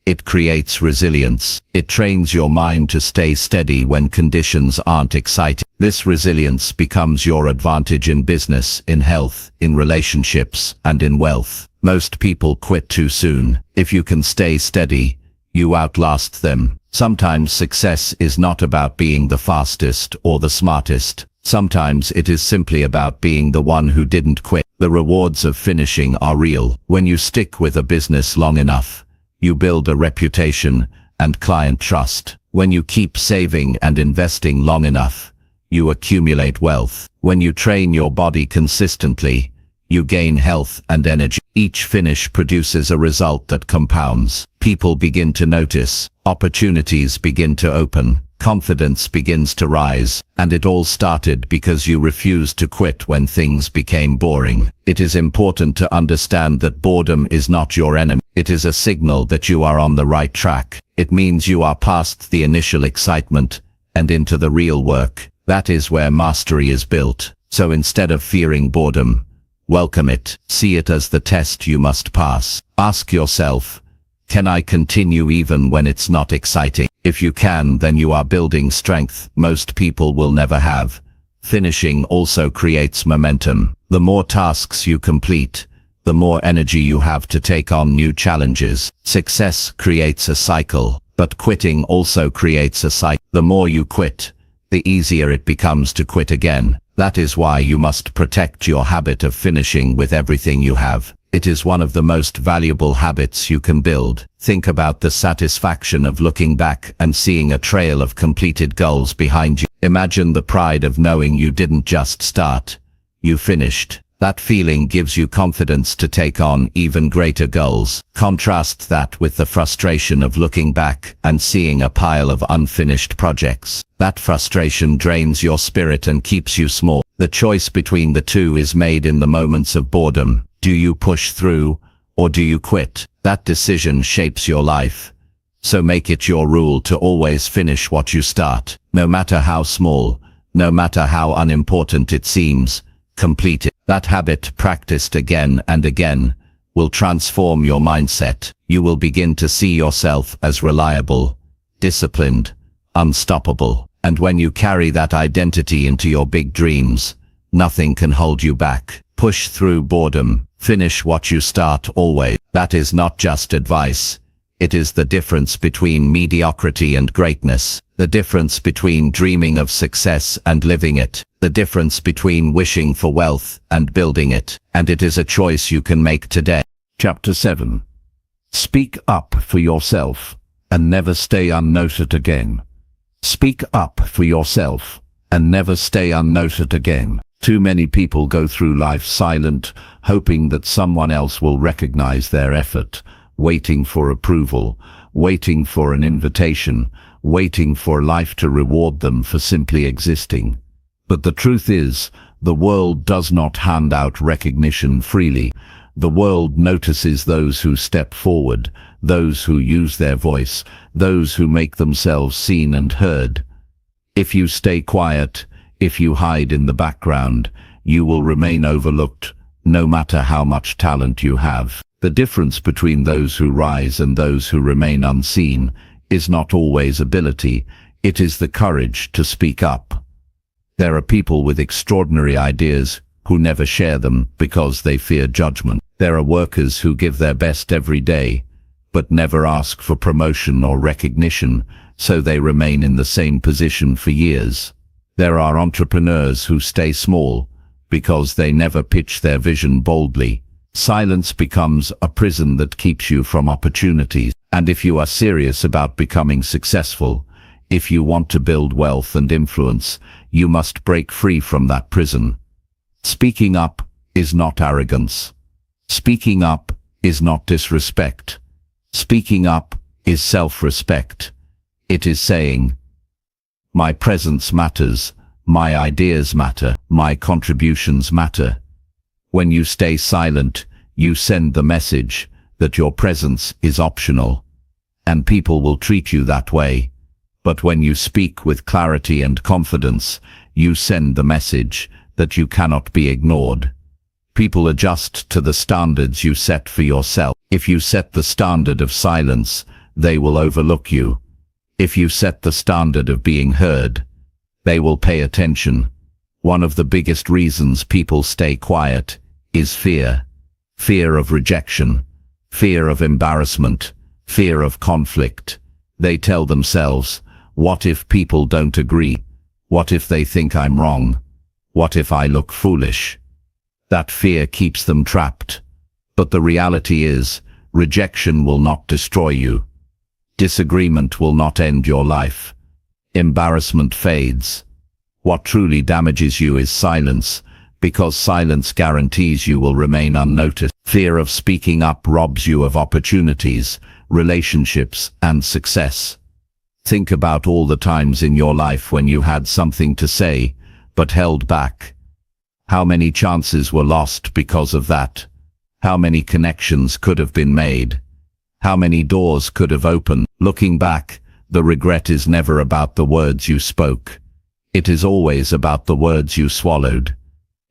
It creates resilience. It trains your mind to stay steady when conditions aren't exciting. This resilience becomes your advantage in business, in health, in relationships, and in wealth. Most people quit too soon. If you can stay steady, you outlast them. Sometimes success is not about being the fastest or the smartest. Sometimes it is simply about being the one who didn't quit. The rewards of finishing are real. When you stick with a business long enough, you build a reputation and client trust. When you keep saving and investing long enough, you accumulate wealth. When you train your body consistently, you gain health and energy. Each finish produces a result that compounds. People begin to notice, opportunities begin to open, confidence begins to rise, and it all started because you refused to quit when things became boring. It is important to understand that boredom is not your enemy. It is a signal that you are on the right track. It means you are past the initial excitement and into the real work. That is where mastery is built. So instead of fearing boredom, welcome it. See it as the test you must pass. Ask yourself, can I continue even when it's not exciting? If you can, then you are building strength most people will never have. Finishing also creates momentum. The more tasks you complete, the more energy you have to take on new challenges. Success creates a cycle, but quitting also creates a cycle. The more you quit, the easier it becomes to quit again. That is why you must protect your habit of finishing with everything you have. It is one of the most valuable habits you can build. Think about the satisfaction of looking back and seeing a trail of completed goals behind you. Imagine the pride of knowing you didn't just start, you finished. That feeling gives you confidence to take on even greater goals. Contrast that with the frustration of looking back and seeing a pile of unfinished projects. That frustration drains your spirit and keeps you small. The choice between the two is made in the moments of boredom. Do you push through, or do you quit? That decision shapes your life. So make it your rule to always finish what you start. No matter how small, no matter how unimportant it seems, complete it. That habit, practiced again and again, will transform your mindset. You will begin to see yourself as reliable, disciplined, unstoppable. And when you carry that identity into your big dreams, nothing can hold you back. Push through boredom, Finish what you start always. That is not just advice. It is the difference between mediocrity and greatness, the difference between dreaming of success and living it, the difference between wishing for wealth and building it, and it is a choice you can make today. Chapter 7. Speak up for yourself and never stay unnoted again. Speak up for yourself and never stay unnoted again. Too many people go through life silent, hoping that someone else will recognize their effort, waiting for approval, waiting for an invitation, waiting for life to reward them for simply existing. But the truth is, the world does not hand out recognition freely. The world notices those who step forward, those who use their voice, those who make themselves seen and heard. If you stay quiet, if you hide in the background, you will remain overlooked, no matter how much talent you have. The difference between those who rise and those who remain unseen is not always ability, it is the courage to speak up. There are people with extraordinary ideas who never share them because they fear judgment. There are workers who give their best every day, but never ask for promotion or recognition, so they remain in the same position for years. There are entrepreneurs who stay small because they never pitch their vision boldly. Silence becomes a prison that keeps you from opportunities. And if you are serious about becoming successful, if you want to build wealth and influence, you must break free from that prison. Speaking up is not arrogance. Speaking up is not disrespect. Speaking up is self-respect. It is saying, my presence matters, my ideas matter, my contributions matter. When you stay silent, you send the message that your presence is optional, and people will treat you that way. But when you speak with clarity and confidence, you send the message that you cannot be ignored. People adjust to the standards you set for yourself. If you set the standard of silence, they will overlook you. If you set the standard of being heard, they will pay attention. One of the biggest reasons people stay quiet is fear. Fear of rejection, fear of embarrassment, fear of conflict. They tell themselves, what if people don't agree? What if they think I'm wrong? What if I look foolish? That fear keeps them trapped. But the reality is, rejection will not destroy you. Disagreement will not end your life. Embarrassment fades. What truly damages you is silence, because silence guarantees you will remain unnoticed. Fear of speaking up robs you of opportunities, relationships, and success. Think about all the times in your life when you had something to say, but held back. How many chances were lost because of that? How many connections could have been made? How many doors could have opened? Looking back, the regret is never about the words you spoke. It is always about the words you swallowed.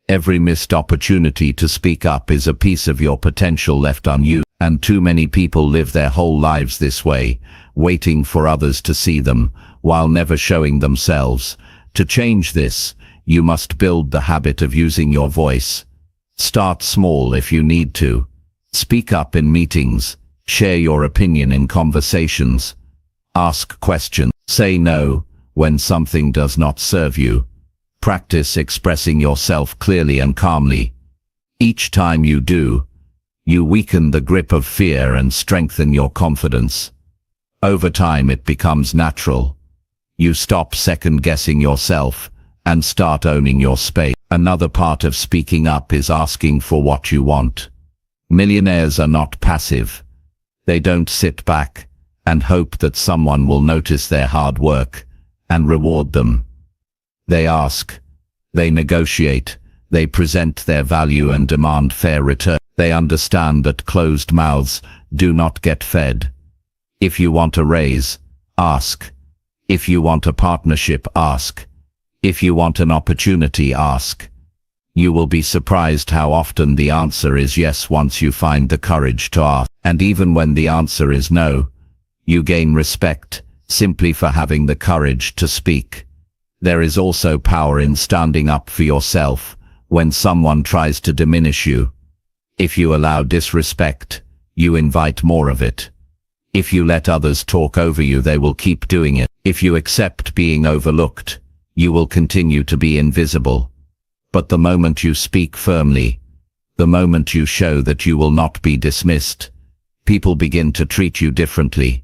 Every missed opportunity to speak up is a piece of your potential left unused, and too many people live their whole lives this way, waiting for others to see them, while never showing themselves. To change this, you must build the habit of using your voice. Start small if you need to. Speak up in meetings. Share your opinion in conversations. Ask questions. Say no when something does not serve you. Practice expressing yourself clearly and calmly. Each time you do, you weaken the grip of fear and strengthen your confidence. Over time it becomes natural. You stop second-guessing yourself and start owning your space. Another part of speaking up is asking for what you want. Millionaires are not passive. They don't sit back and hope that someone will notice their hard work and reward them. They ask, they negotiate, they present their value and demand fair return. They understand that closed mouths do not get fed. If you want a raise, ask. If you want a partnership, ask. If you want an opportunity, ask. You will be surprised how often the answer is yes once you find the courage to ask. And even when the answer is no, you gain respect simply for having the courage to speak. There is also power in standing up for yourself when someone tries to diminish you. If you allow disrespect, you invite more of it. If you let others talk over you, they will keep doing it. If you accept being overlooked, you will continue to be invisible. But the moment you speak firmly, the moment you show that you will not be dismissed, people begin to treat you differently.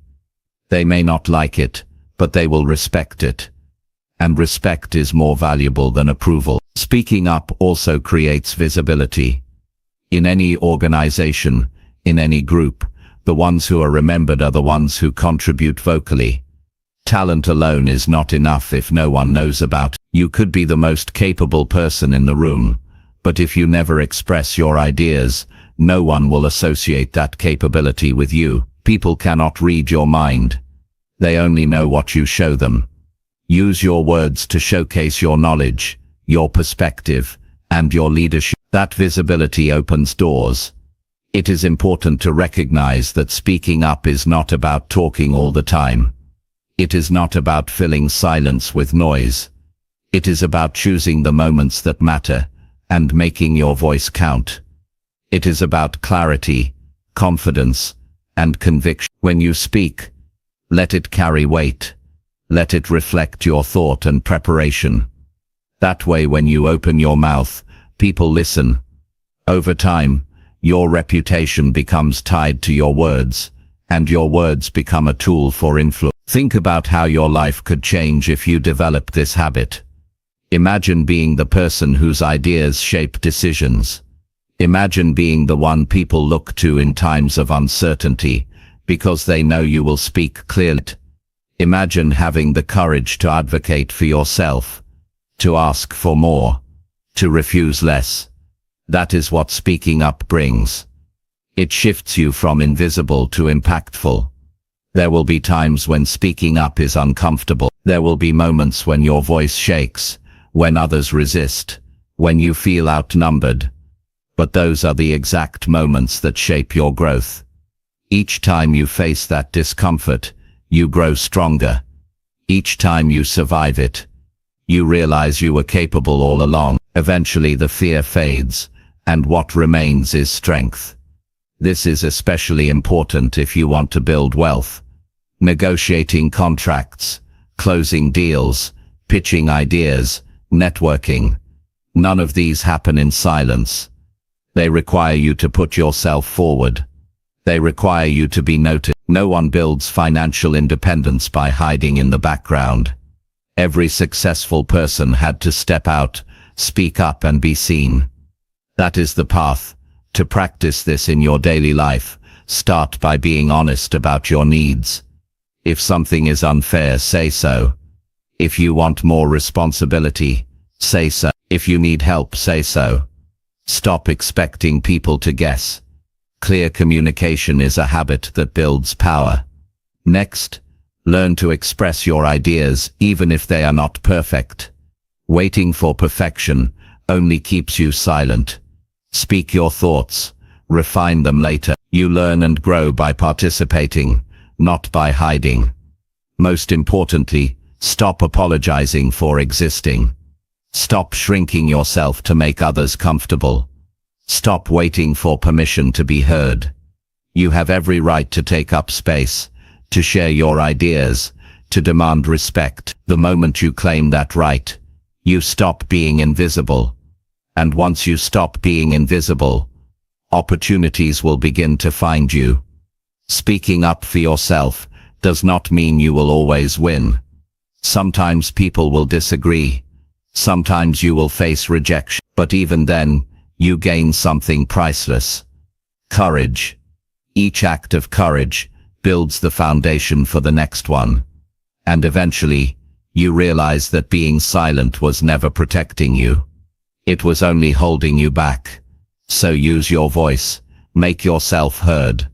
They may not like it, but they will respect it. And respect is more valuable than approval. Speaking up also creates visibility. In any organization, in any group, the ones who are remembered are the ones who contribute vocally. Talent alone is not enough if no one knows about it. You could be the most capable person in the room, but if you never express your ideas, no one will associate that capability with you. People cannot read your mind. They only know what you show them. Use your words to showcase your knowledge, your perspective, and your leadership. That visibility opens doors. It is important to recognize that speaking up is not about talking all the time. It is not about filling silence with noise. It is about choosing the moments that matter and making your voice count. It is about clarity, confidence, and conviction. When you speak, let it carry weight. Let it reflect your thought and preparation. That way, when you open your mouth, people listen. Over time, your reputation becomes tied to your words, and your words become a tool for influence. Think about how your life could change if you develop this habit. Imagine being the person whose ideas shape decisions. Imagine being the one people look to in times of uncertainty, because they know you will speak clearly. Imagine having the courage to advocate for yourself, to ask for more, to refuse less. That is what speaking up brings. It shifts you from invisible to impactful. There will be times when speaking up is uncomfortable. There will be moments when your voice shakes, when others resist, when you feel outnumbered. But those are the exact moments that shape your growth. Each time you face that discomfort, you grow stronger. Each time you survive it, you realize you were capable all along. Eventually the fear fades, and what remains is strength. This is especially important if you want to build wealth. Negotiating contracts, closing deals, pitching ideas, networking. None of these happen in silence. They require you to put yourself forward. They require you to be noticed. No one builds financial independence by hiding in the background. Every successful person had to step out, speak up, and be seen. That is the path. To practice this in your daily life, start by being honest about your needs. If something is unfair, say so. If you want more responsibility, say so. If you need help, say so. Stop expecting people to guess. Clear communication is a habit that builds power. Next, learn to express your ideas even if they are not perfect. Waiting for perfection only keeps you silent. Speak your thoughts, refine them later. You learn and grow by participating, not by hiding. Most importantly, stop apologizing for existing. Stop shrinking yourself to make others comfortable. Stop waiting for permission to be heard. You have every right to take up space, to share your ideas, to demand respect. The moment you claim that right, you stop being invisible. And once you stop being invisible, opportunities will begin to find you. Speaking up for yourself does not mean you will always win. Sometimes people will disagree. Sometimes you will face rejection. But even then, you gain something priceless. Courage. Each act of courage builds the foundation for the next one. And eventually, you realize that being silent was never protecting you. It was only holding you back. So use your voice, make yourself heard.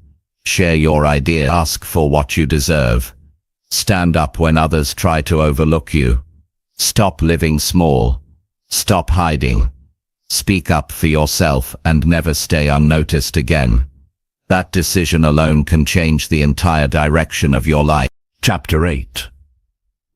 Share your idea, ask for what you deserve. Stand up when others try to overlook you. Stop living small. Stop hiding. Speak up for yourself and never stay unnoticed again. That decision alone can change the entire direction of your life. Chapter 8.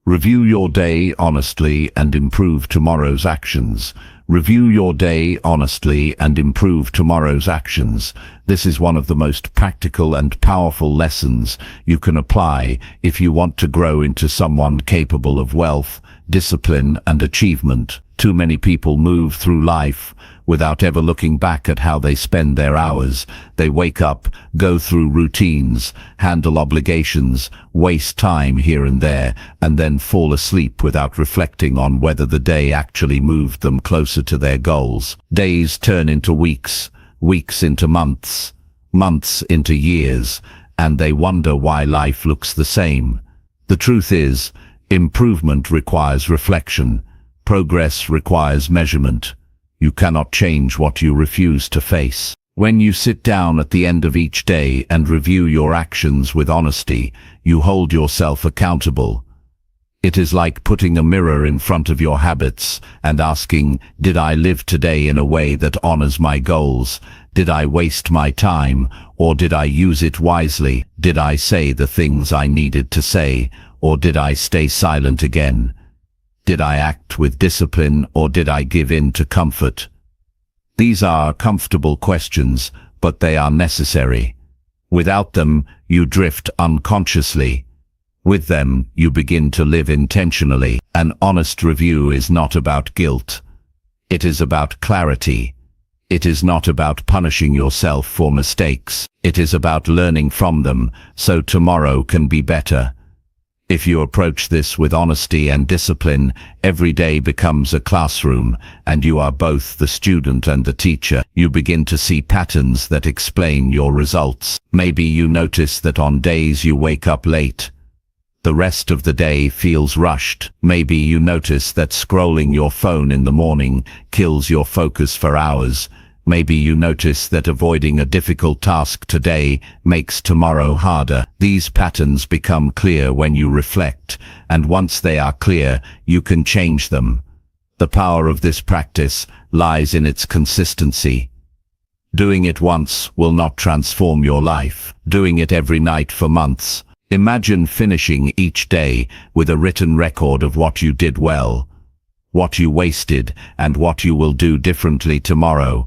Review your day honestly and improve tomorrow's actions. Review your day honestly and improve tomorrow's actions. This is one of the most practical and powerful lessons you can apply if you want to grow into someone capable of wealth, discipline, and achievement. Too many people move through life without ever looking back at how they spend their hours. They wake up, go through routines, handle obligations, waste time here and there, and then fall asleep without reflecting on whether the day actually moved them closer to their goals. Days turn into weeks, weeks into months, months into years, and they wonder why life looks the same. The truth is, improvement requires reflection. Progress requires measurement. You cannot change what you refuse to face. When you sit down at the end of each day and review your actions with honesty, you hold yourself accountable. It is like putting a mirror in front of your habits and asking, did I live today in a way that honors my goals? Did I waste my time, or did I use it wisely? Did I say the things I needed to say, or did I stay silent again? Did I act with discipline, or did I give in to comfort? These are comfortable questions, but they are necessary. Without them, you drift unconsciously. With them, you begin to live intentionally. An honest review is not about guilt. It is about clarity. It is not about punishing yourself for mistakes. It is about learning from them, so tomorrow can be better. If you approach this with honesty and discipline, every day becomes a classroom, and you are both the student and the teacher. You begin to see patterns that explain your results. Maybe you notice that on days you wake up late, the rest of the day feels rushed. Maybe you notice that scrolling your phone in the morning kills your focus for hours. Maybe you notice that avoiding a difficult task today makes tomorrow harder. These patterns become clear when you reflect, and once they are clear, you can change them. The power of this practice lies in its consistency. Doing it once will not transform your life. Doing it every night for months. Imagine finishing each day with a written record of what you did well, what you wasted, and what you will do differently tomorrow.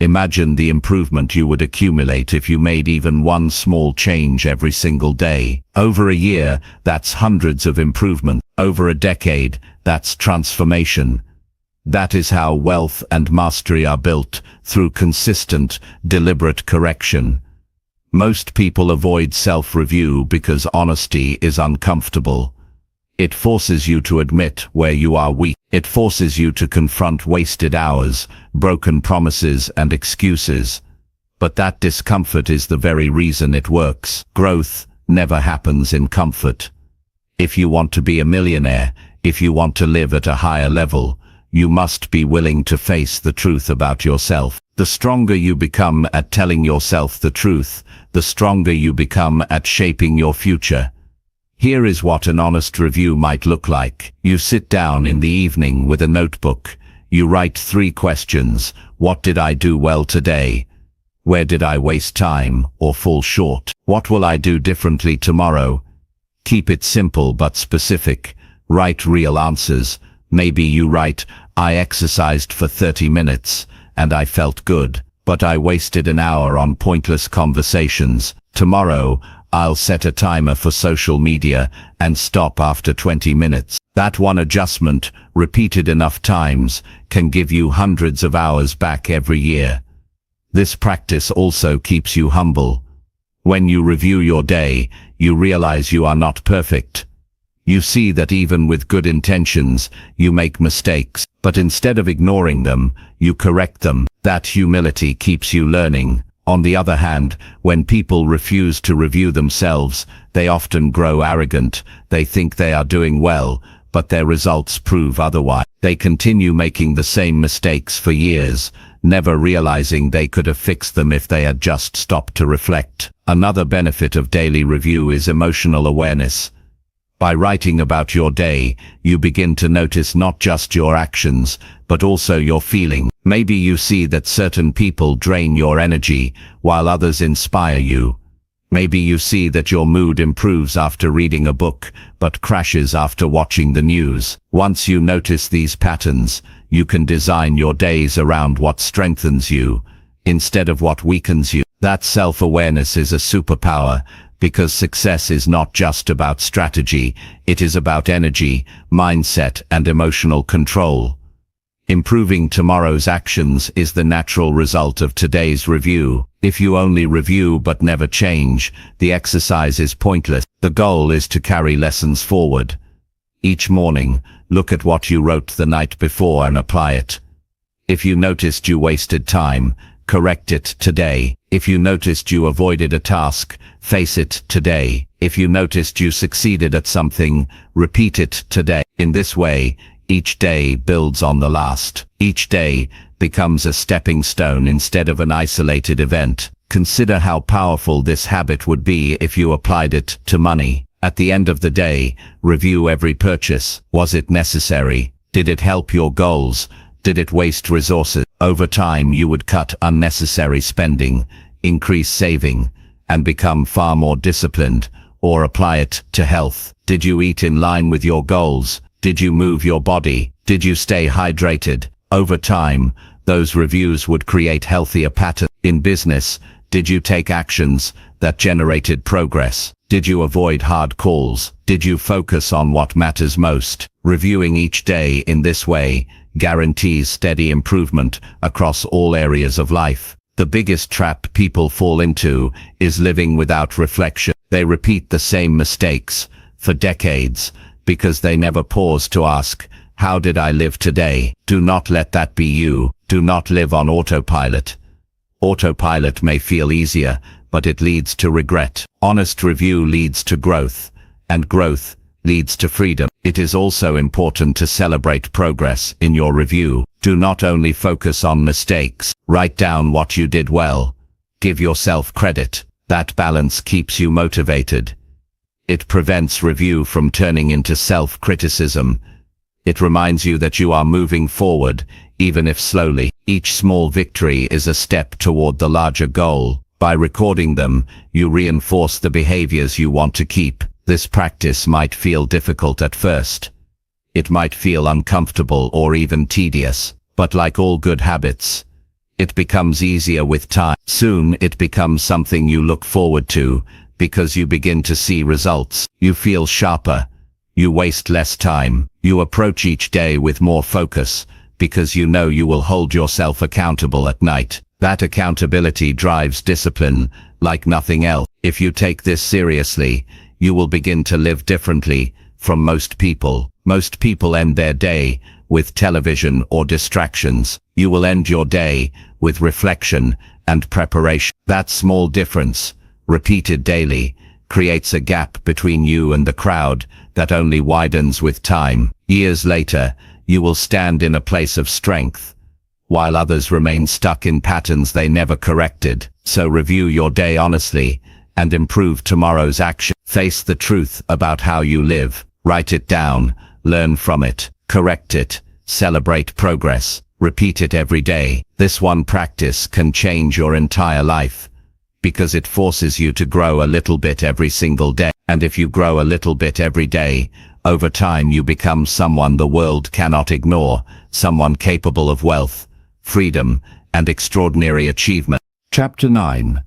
Imagine the improvement you would accumulate if you made even one small change every single day. Over a year, that's hundreds of improvements. Over a decade, that's transformation. That is how wealth and mastery are built, through consistent, deliberate correction. Most people avoid self-review because honesty is uncomfortable. It forces you to admit where you are weak. It forces you to confront wasted hours, broken promises, and excuses. But that discomfort is the very reason it works. Growth never happens in comfort. If you want to be a millionaire, if you want to live at a higher level, you must be willing to face the truth about yourself. The stronger you become at telling yourself the truth, the stronger you become at shaping your future. Here is what an honest review might look like. You sit down in the evening with a notebook. You write 3 questions. What did I do well today? Where did I waste time or fall short? What will I do differently tomorrow? Keep it simple but specific. Write real answers. Maybe you write, I exercised for 30 minutes and I felt good, but I wasted an hour on pointless conversations. Tomorrow, I'll set a timer for social media and stop after 20 minutes. That one adjustment, repeated enough times, can give you hundreds of hours back every year. This practice also keeps you humble. When you review your day, you realize you are not perfect. You see that even with good intentions, you make mistakes, but instead of ignoring them, you correct them. That humility keeps you learning. On the other hand, when people refuse to review themselves, they often grow arrogant. They think they are doing well, but their results prove otherwise. They continue making the same mistakes for years, never realizing they could have fixed them if they had just stopped to reflect. Another benefit of daily review is emotional awareness. By writing about your day, you begin to notice not just your actions, but also your feelings. Maybe you see that certain people drain your energy, while others inspire you. Maybe you see that your mood improves after reading a book, but crashes after watching the news. Once you notice these patterns, you can design your days around what strengthens you, instead of what weakens you. That self-awareness is a superpower, because success is not just about strategy, it is about energy, mindset, and emotional control. Improving tomorrow's actions is the natural result of today's review. If you only review but never change, the exercise is pointless. The goal is to carry lessons forward. Each morning, look at what you wrote the night before and apply it. If you noticed you wasted time, correct it today. If you noticed you avoided a task, face it today. If you noticed you succeeded at something, repeat it today. In this way, each day builds on the last. Each day becomes a stepping stone instead of an isolated event. Consider how powerful this habit would be if you applied it to money. At the end of the day, review every purchase. Was it necessary? Did it help your goals? Did it waste resources? Over time, you would cut unnecessary spending, increase saving, and become far more disciplined, or apply it to health. Did you eat in line with your goals? Did you move your body? Did you stay hydrated? Over time, those reviews would create healthier patterns. In business, did you take actions that generated progress? Did you avoid hard calls? Did you focus on what matters most? Reviewing each day in this way guarantees steady improvement across all areas of life. The biggest trap people fall into is living without reflection. They repeat the same mistakes for decades because they never pause to ask, how did I live today? Do not let that be you. Do not live on autopilot. Autopilot may feel easier, but it leads to regret. Honest review leads to growth, and growth leads to freedom. It is also important to celebrate progress in your review. Do not only focus on mistakes. Write down what you did well. Give yourself credit. That balance keeps you motivated. It prevents review from turning into self-criticism. It reminds you that you are moving forward, even if slowly. Each small victory is a step toward the larger goal. By recording them, you reinforce the behaviors you want to keep. This practice might feel difficult at first. It might feel uncomfortable or even tedious, but like all good habits, it becomes easier with time. Soon it becomes something you look forward to, because you begin to see results. You feel sharper. You waste less time. You approach each day with more focus, because you know you will hold yourself accountable at night. That accountability drives discipline like nothing else. If you take this seriously, you will begin to live differently from most people. Most people end their day with television or distractions. You will end your day with reflection and preparation. That small difference, repeated daily, creates a gap between you and the crowd that only widens with time. Years later, you will stand in a place of strength, while others remain stuck in patterns they never corrected. So review your day honestly and improve tomorrow's action. Face the truth about how you live. Write it down, learn from it, correct it, celebrate progress, repeat it every day. This one practice can change your entire life, because it forces you to grow a little bit every single day. And if you grow a little bit every day, over time you become someone the world cannot ignore, someone capable of wealth, freedom, and extraordinary achievement. Chapter 9.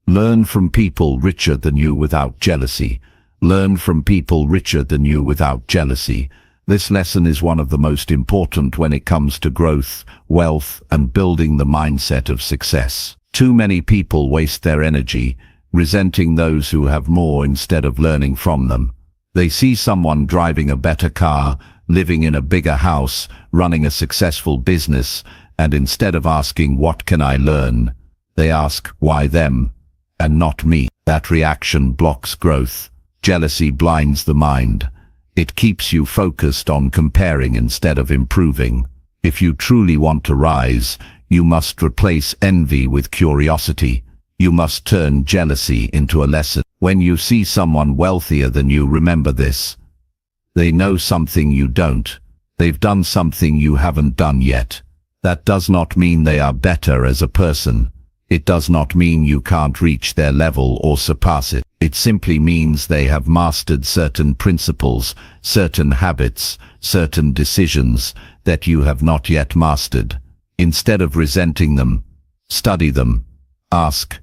Learn from people richer than you without jealousy. Learn from people richer than you without jealousy. This lesson is one of the most important when it comes to growth, wealth, and building the mindset of success. Too many people waste their energy resenting those who have more instead of learning from them. They see someone driving a better car, living in a bigger house, running a successful business, and instead of asking, what can I learn? They ask, why them, and not me? That reaction blocks growth. Jealousy blinds the mind. It keeps you focused on comparing instead of improving. If you truly want to rise, you must replace envy with curiosity. You must turn jealousy into a lesson. When you see someone wealthier than you, remember this. They know something you don't. They've done something you haven't done yet. That does not mean they are better as a person. It does not mean you can't reach their level or surpass it. It simply means they have mastered certain principles, certain habits, certain decisions that you have not yet mastered. Instead of resenting them, study them. Ask,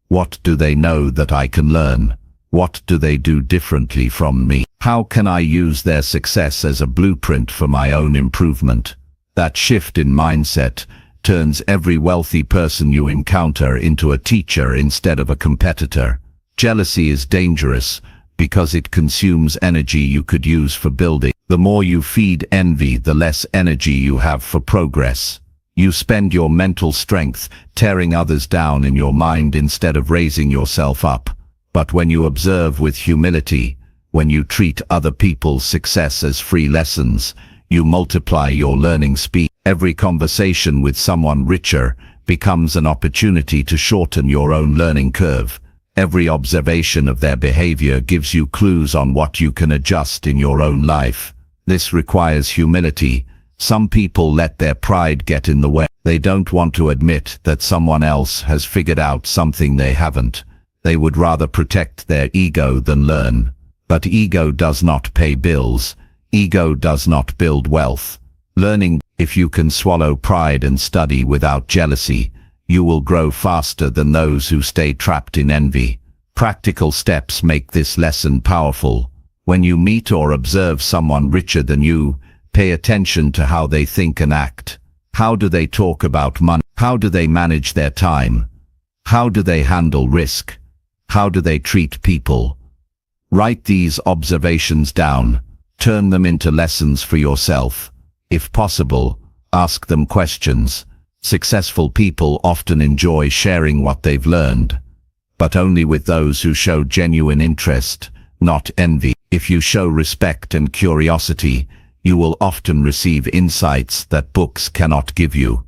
what do they know that I can learn? What do they do differently from me? How can I use their success as a blueprint for my own improvement? That shift in mindset turns every wealthy person you encounter into a teacher instead of a competitor. Jealousy is dangerous because it consumes energy you could use for building. The more you feed envy, the less energy you have for progress. You spend your mental strength tearing others down in your mind instead of raising yourself up. But when you observe with humility, when you treat other people's success as free lessons, you multiply your learning speed. Every conversation with someone richer becomes an opportunity to shorten your own learning curve. Every observation of their behavior gives you clues on what you can adjust in your own life. This requires humility. Some people let their pride get in the way. They don't want to admit that someone else has figured out something they haven't. They would rather protect their ego than learn. But ego does not pay bills. Ego does not build wealth. Learning. If you can swallow pride and study without jealousy, you will grow faster than those who stay trapped in envy. Practical steps make this lesson powerful. When you meet or observe someone richer than you, pay attention to how they think and act. How do they talk about money? How do they manage their time? How do they handle risk? How do they treat people? Write these observations down. Turn them into lessons for yourself. If possible, ask them questions. Successful people often enjoy sharing what they've learned, but only with those who show genuine interest, not envy. If you show respect and curiosity, you will often receive insights that books cannot give you.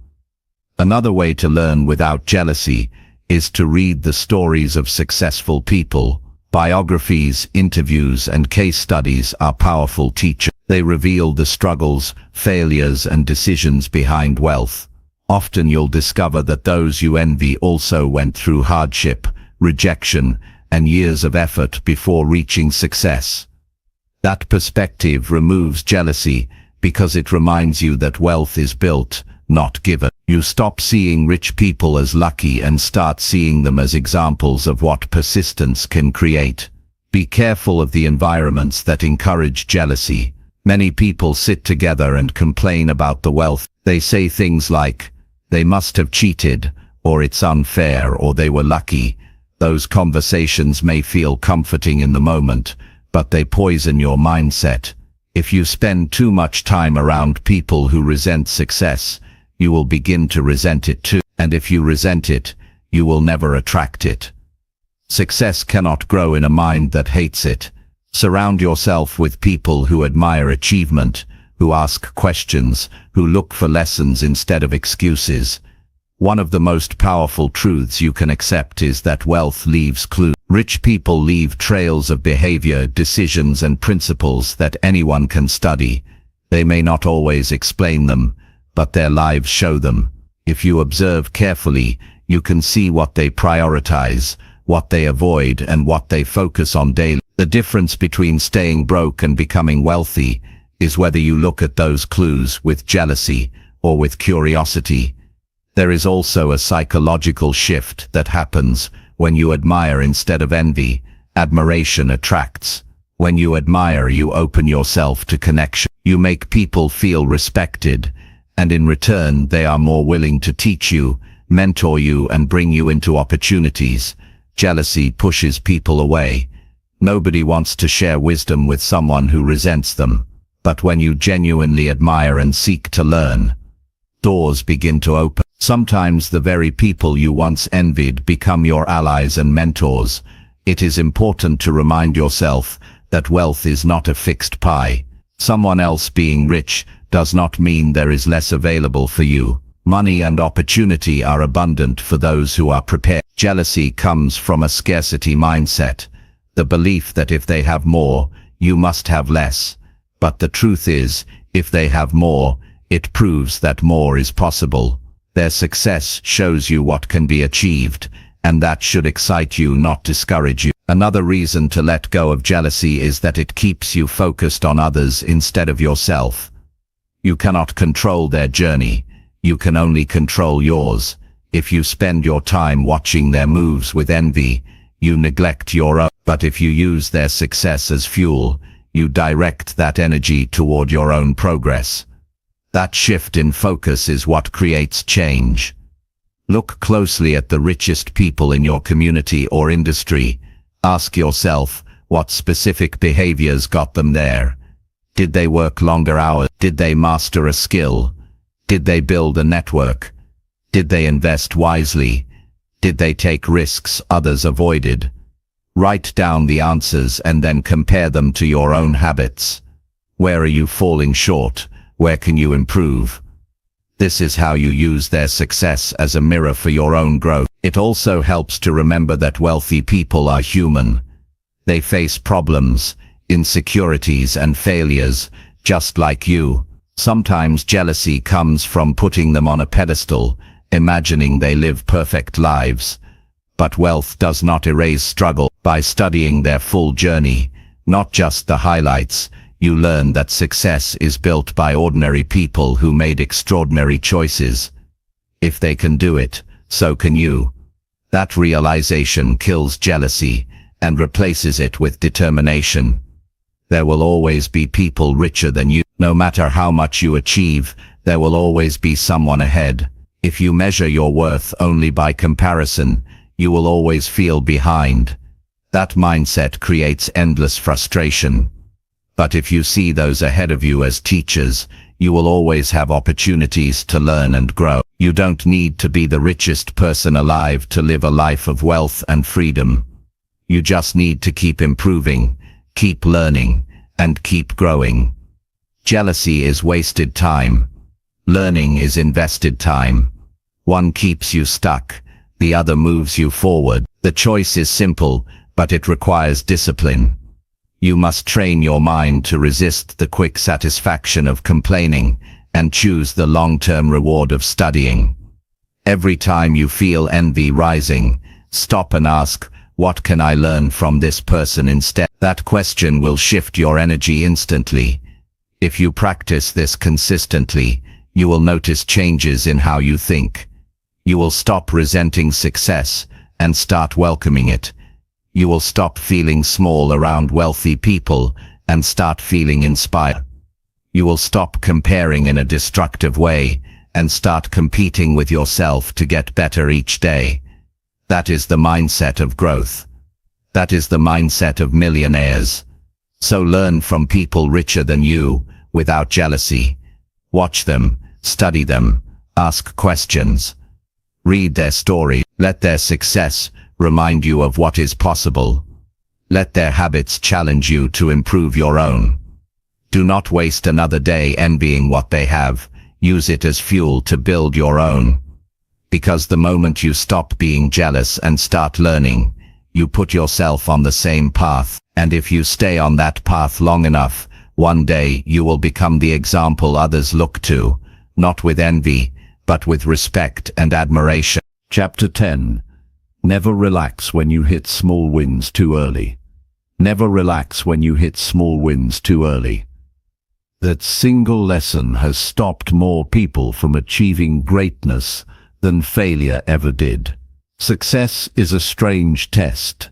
Another way to learn without jealousy is to read the stories of successful people. Biographies, interviews, and case studies are powerful teachers. They reveal the struggles, failures, and decisions behind wealth. Often you'll discover that those you envy also went through hardship, rejection, and years of effort before reaching success. That perspective removes jealousy because it reminds you that wealth is built, not given. You stop seeing rich people as lucky and start seeing them as examples of what persistence can create. Be careful of the environments that encourage jealousy. Many people sit together and complain about the wealth. They say things like, they must have cheated, or it's unfair, or they were lucky. Those conversations may feel comforting in the moment, but they poison your mindset. If you spend too much time around people who resent success, you will begin to resent it too. And if you resent it, you will never attract it. Success cannot grow in a mind that hates it. Surround yourself with people who admire achievement, who ask questions, who look for lessons instead of excuses. One of the most powerful truths you can accept is that wealth leaves clues. Rich people leave trails of behavior, decisions, and principles that anyone can study. They may not always explain them, but their lives show them. If you observe carefully, you can see what they prioritize, what they avoid, and what they focus on daily. The difference between staying broke and becoming wealthy is whether you look at those clues with jealousy or with curiosity. There is also a psychological shift that happens when you admire instead of envy. Admiration attracts. When you admire, you open yourself to connection. You make people feel respected, and in return they are more willing to teach you, mentor you, and bring you into opportunities. Jealousy pushes people away. Nobody wants to share wisdom with someone who resents them. But when you genuinely admire and seek to learn, doors begin to open. Sometimes the very people you once envied become your allies and mentors. It is important to remind yourself that wealth is not a fixed pie. Someone else being rich does not mean there is less available for you. Money and opportunity are abundant for those who are prepared. Jealousy comes from a scarcity mindset, the belief that if they have more, you must have less. But the truth is, if they have more, it proves that more is possible. Their success shows you what can be achieved, and that should excite you, not discourage you. Another reason to let go of jealousy is that it keeps you focused on others instead of yourself. You cannot control their journey. You can only control yours. If you spend your time watching their moves with envy, you neglect your own. But if you use their success as fuel, you direct that energy toward your own progress. That shift in focus is what creates change. Look closely at the richest people in your community or industry. Ask yourself, what specific behaviors got them there? Did they work longer hours? Did they master a skill? Did they build a network? Did they invest wisely? Did they take risks others avoided? Write down the answers and then compare them to your own habits. Where are you falling short? Where can you improve? This is how you use their success as a mirror for your own growth. It also helps to remember that wealthy people are human. They face problems, insecurities and failures, just like you. Sometimes jealousy comes from putting them on a pedestal, imagining they live perfect lives. But wealth does not erase struggle. By studying their full journey, not just the highlights, you learn that success is built by ordinary people who made extraordinary choices. If they can do it, so can you. That realization kills jealousy and replaces it with determination. There will always be people richer than you. No matter how much you achieve, there will always be someone ahead. If you measure your worth only by comparison, you will always feel behind. That mindset creates endless frustration. But if you see those ahead of you as teachers, you will always have opportunities to learn and grow. You don't need to be the richest person alive to live a life of wealth and freedom. You just need to keep improving, keep learning, and keep growing. Jealousy is wasted time. Learning is invested time. One keeps you stuck, the other moves you forward. The choice is simple, but it requires discipline. You must train your mind to resist the quick satisfaction of complaining and choose the long-term reward of studying. Every time you feel envy rising, stop and ask, what can I learn from this person instead? That question will shift your energy instantly. If you practice this consistently, you will notice changes in how you think. You will stop resenting success and start welcoming it. You will stop feeling small around wealthy people and start feeling inspired. You will stop comparing in a destructive way and start competing with yourself to get better each day. That is the mindset of growth. That is the mindset of millionaires. So learn from people richer than you without jealousy. Watch them, study them, ask questions. Read their story. Let their success remind you of what is possible. Let their habits challenge you to improve your own. Do not waste another day envying what they have. Use it as fuel to build your own. Because the moment you stop being jealous and start learning, you put yourself on the same path. And if you stay on that path long enough, one day you will become the example others look to, not with envy, but with respect and admiration. Chapter 10. Never relax when you hit small wins too early. Never relax when you hit small wins too early. That single lesson has stopped more people from achieving greatness than failure ever did. Success is a strange test.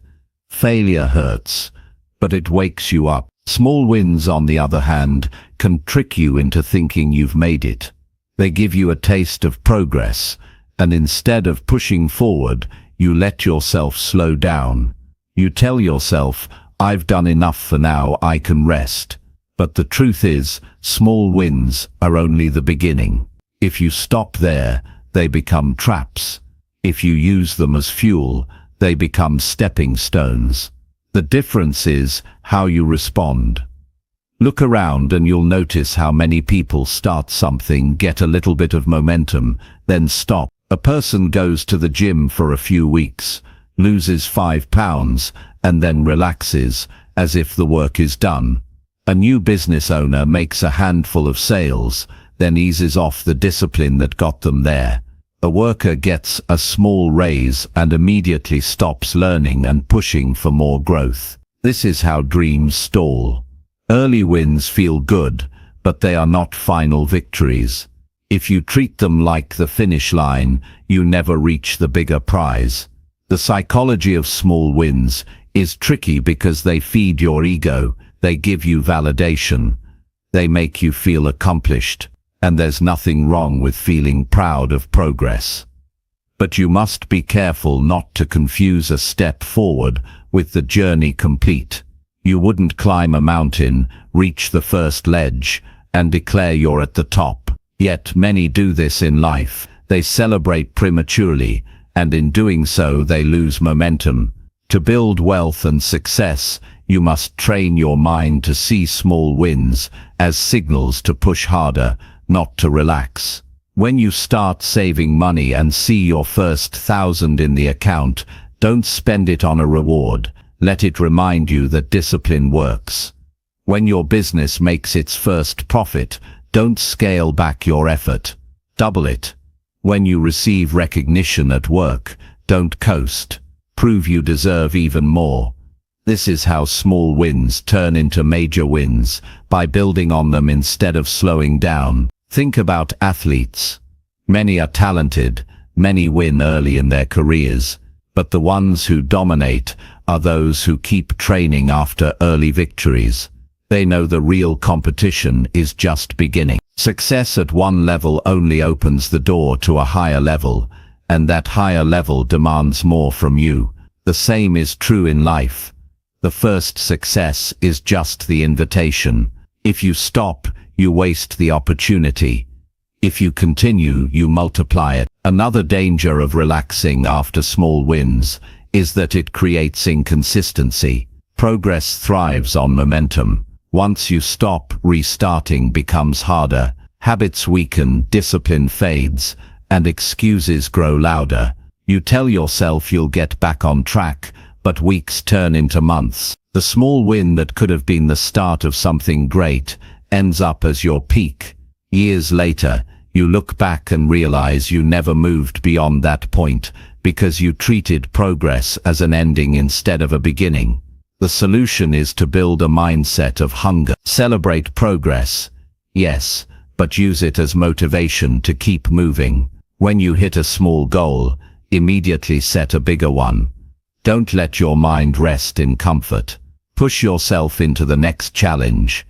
Failure hurts, but it wakes you up. Small wins, on the other hand, can trick you into thinking you've made it. They give you a taste of progress, and instead of pushing forward, you let yourself slow down. You tell yourself, I've done enough for now, I can rest. But the truth is, small wins are only the beginning. If you stop there, they become traps. If you use them as fuel, they become stepping stones. The difference is how you respond. Look around and you'll notice how many people start something, get a little bit of momentum, then stop. A person goes to the gym for a few weeks, loses 5 pounds, and then relaxes, as if the work is done. A new business owner makes a handful of sales, then eases off the discipline that got them there. A worker gets a small raise and immediately stops learning and pushing for more growth. This is how dreams stall. Early wins feel good, but they are not final victories. If you treat them like the finish line, you never reach the bigger prize. The psychology of small wins is tricky because they feed your ego, they give you validation, they make you feel accomplished, and there's nothing wrong with feeling proud of progress. But you must be careful not to confuse a step forward with the journey complete. You wouldn't climb a mountain, reach the first ledge, and declare you're at the top. Yet many do this in life. They celebrate prematurely, and in doing so they lose momentum. To build wealth and success, you must train your mind to see small wins as signals to push harder, not to relax. When you start saving money and see your first 1,000 in the account, don't spend it on a reward. Let it remind you that discipline works. When your business makes its first profit, don't scale back your effort. Double it. When you receive recognition at work, don't coast. Prove you deserve even more. This is how small wins turn into major wins, by building on them instead of slowing down. Think about athletes. Many are talented, many win early in their careers, but the ones who dominate are those who keep training after early victories. They know the real competition is just beginning. Success at one level only opens the door to a higher level, and that higher level demands more from you. The same is true in life. The first success is just the invitation. If you stop, you waste the opportunity. If you continue, you multiply it. Another danger of relaxing after small wins is that it creates inconsistency. Progress thrives on momentum. Once you stop, restarting becomes harder. Habits weaken, discipline fades, and excuses grow louder. You tell yourself you'll get back on track, but weeks turn into months. The small win that could have been the start of something great ends up as your peak. Years later, you look back and realize you never moved beyond that point because you treated progress as an ending instead of a beginning. The solution is to build a mindset of hunger. Celebrate progress, yes, but use it as motivation to keep moving. When you hit a small goal, immediately set a bigger one. Don't let your mind rest in comfort. Push yourself into the next challenge.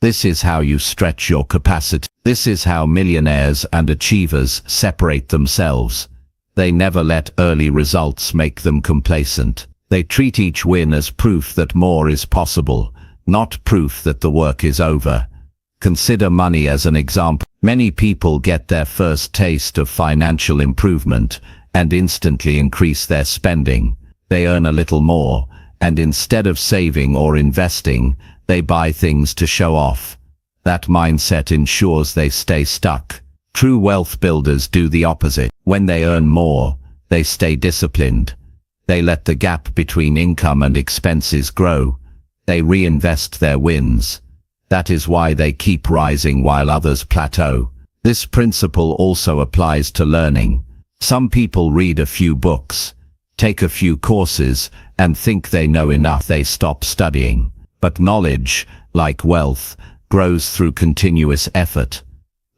This is how you stretch your capacity. This is how millionaires and achievers separate themselves. They never let early results make them complacent. They treat each win as proof that more is possible, not proof that the work is over. Consider money as an example. Many people get their first taste of financial improvement and instantly increase their spending. They earn a little more, and instead of saving or investing, they buy things to show off. That mindset ensures they stay stuck. True wealth builders do the opposite. When they earn more, they stay disciplined. They let the gap between income and expenses grow. They reinvest their wins. That is why they keep rising while others plateau. This principle also applies to learning. Some people read a few books, take a few courses, and think they know enough. They stop studying. But knowledge, like wealth, grows through continuous effort.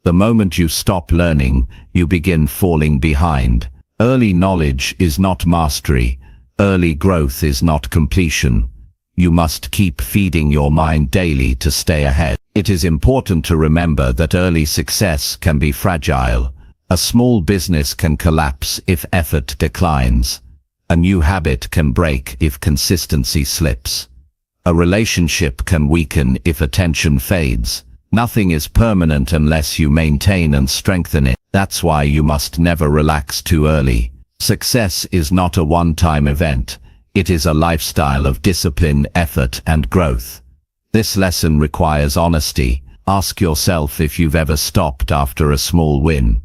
The moment you stop learning, you begin falling behind. Early knowledge is not mastery. Early growth is not completion. You must keep feeding your mind daily to stay ahead. It is important to remember that early success can be fragile. A small business can collapse if effort declines. A new habit can break if consistency slips. A relationship can weaken if attention fades. Nothing is permanent unless you maintain and strengthen it. That's why you must never relax too early. Success is not a one-time event. It is a lifestyle of discipline, effort, and growth. This lesson requires honesty. Ask yourself if you've ever stopped after a small win.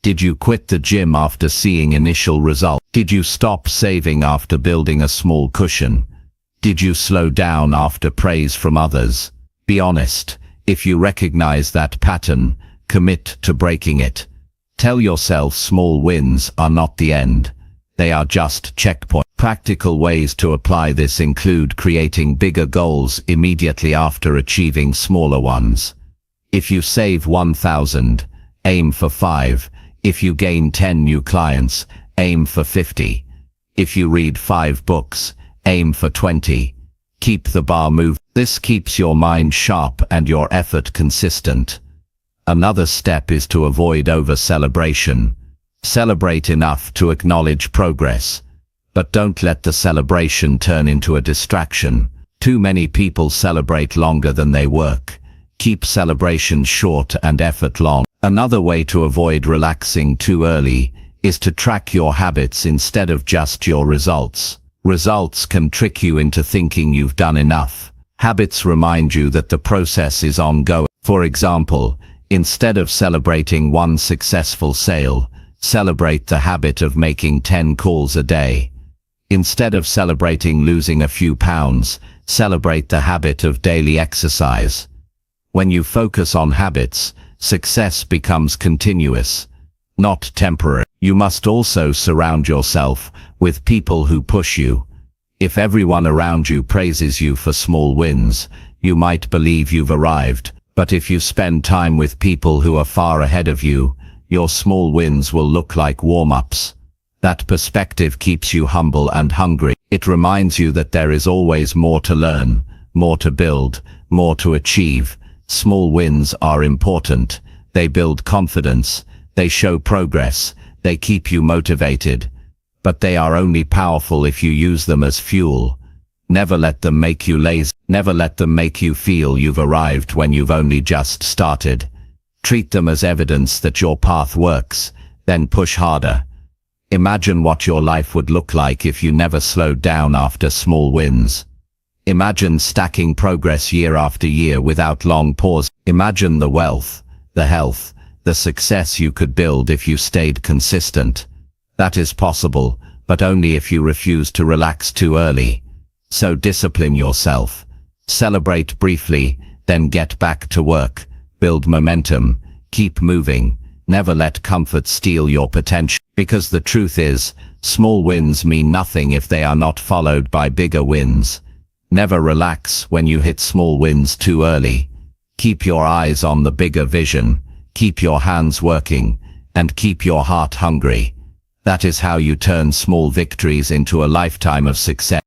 Did you quit the gym after seeing initial results? Did you stop saving after building a small cushion? Did you slow down after praise from others? Be honest. If you recognize that pattern, commit to breaking it. Tell yourself small wins are not the end. They are just checkpoints. Practical ways to apply this include creating bigger goals immediately after achieving smaller ones. If you save 1,000, aim for 5. If you gain 10 new clients, aim for 50. If you read 5 books, aim for 20. Keep the bar moving. This keeps your mind sharp and your effort consistent. Another step is to avoid over-celebration. Celebrate enough to acknowledge progress, but don't let the celebration turn into a distraction. Too many people celebrate longer than they work. Keep celebration short and effort long. Another way to avoid relaxing too early is to track your habits instead of just your results. Results can trick you into thinking you've done enough. Habits remind you that the process is ongoing. For example, instead of celebrating one successful sale, celebrate the habit of making 10 calls a day. Instead of celebrating losing a few pounds, celebrate the habit of daily exercise. When you focus on habits, success becomes continuous, not temporary. You must also surround yourself with people who push you. If everyone around you praises you for small wins, you might believe you've arrived. But if you spend time with people who are far ahead of you, your small wins will look like warm-ups. That perspective keeps you humble and hungry. It reminds you that there is always more to learn, more to build, more to achieve. Small wins are important. They build confidence. They show progress. They keep you motivated. But they are only powerful if you use them as fuel. Never let them make you lazy. Never let them make you feel you've arrived when you've only just started. Treat them as evidence that your path works, then push harder. Imagine what your life would look like if you never slowed down after small wins. Imagine stacking progress year after year without long pause. Imagine the wealth, the health, the success you could build if you stayed consistent. That is possible, but only if you refuse to relax too early. So discipline yourself. Celebrate briefly, then get back to work. Build momentum. Keep moving. Never let comfort steal your potential. Because the truth is, small wins mean nothing if they are not followed by bigger wins. Never relax when you hit small wins too early. Keep your eyes on the bigger vision. Keep your hands working, and keep your heart hungry. That is how you turn small victories into a lifetime of success.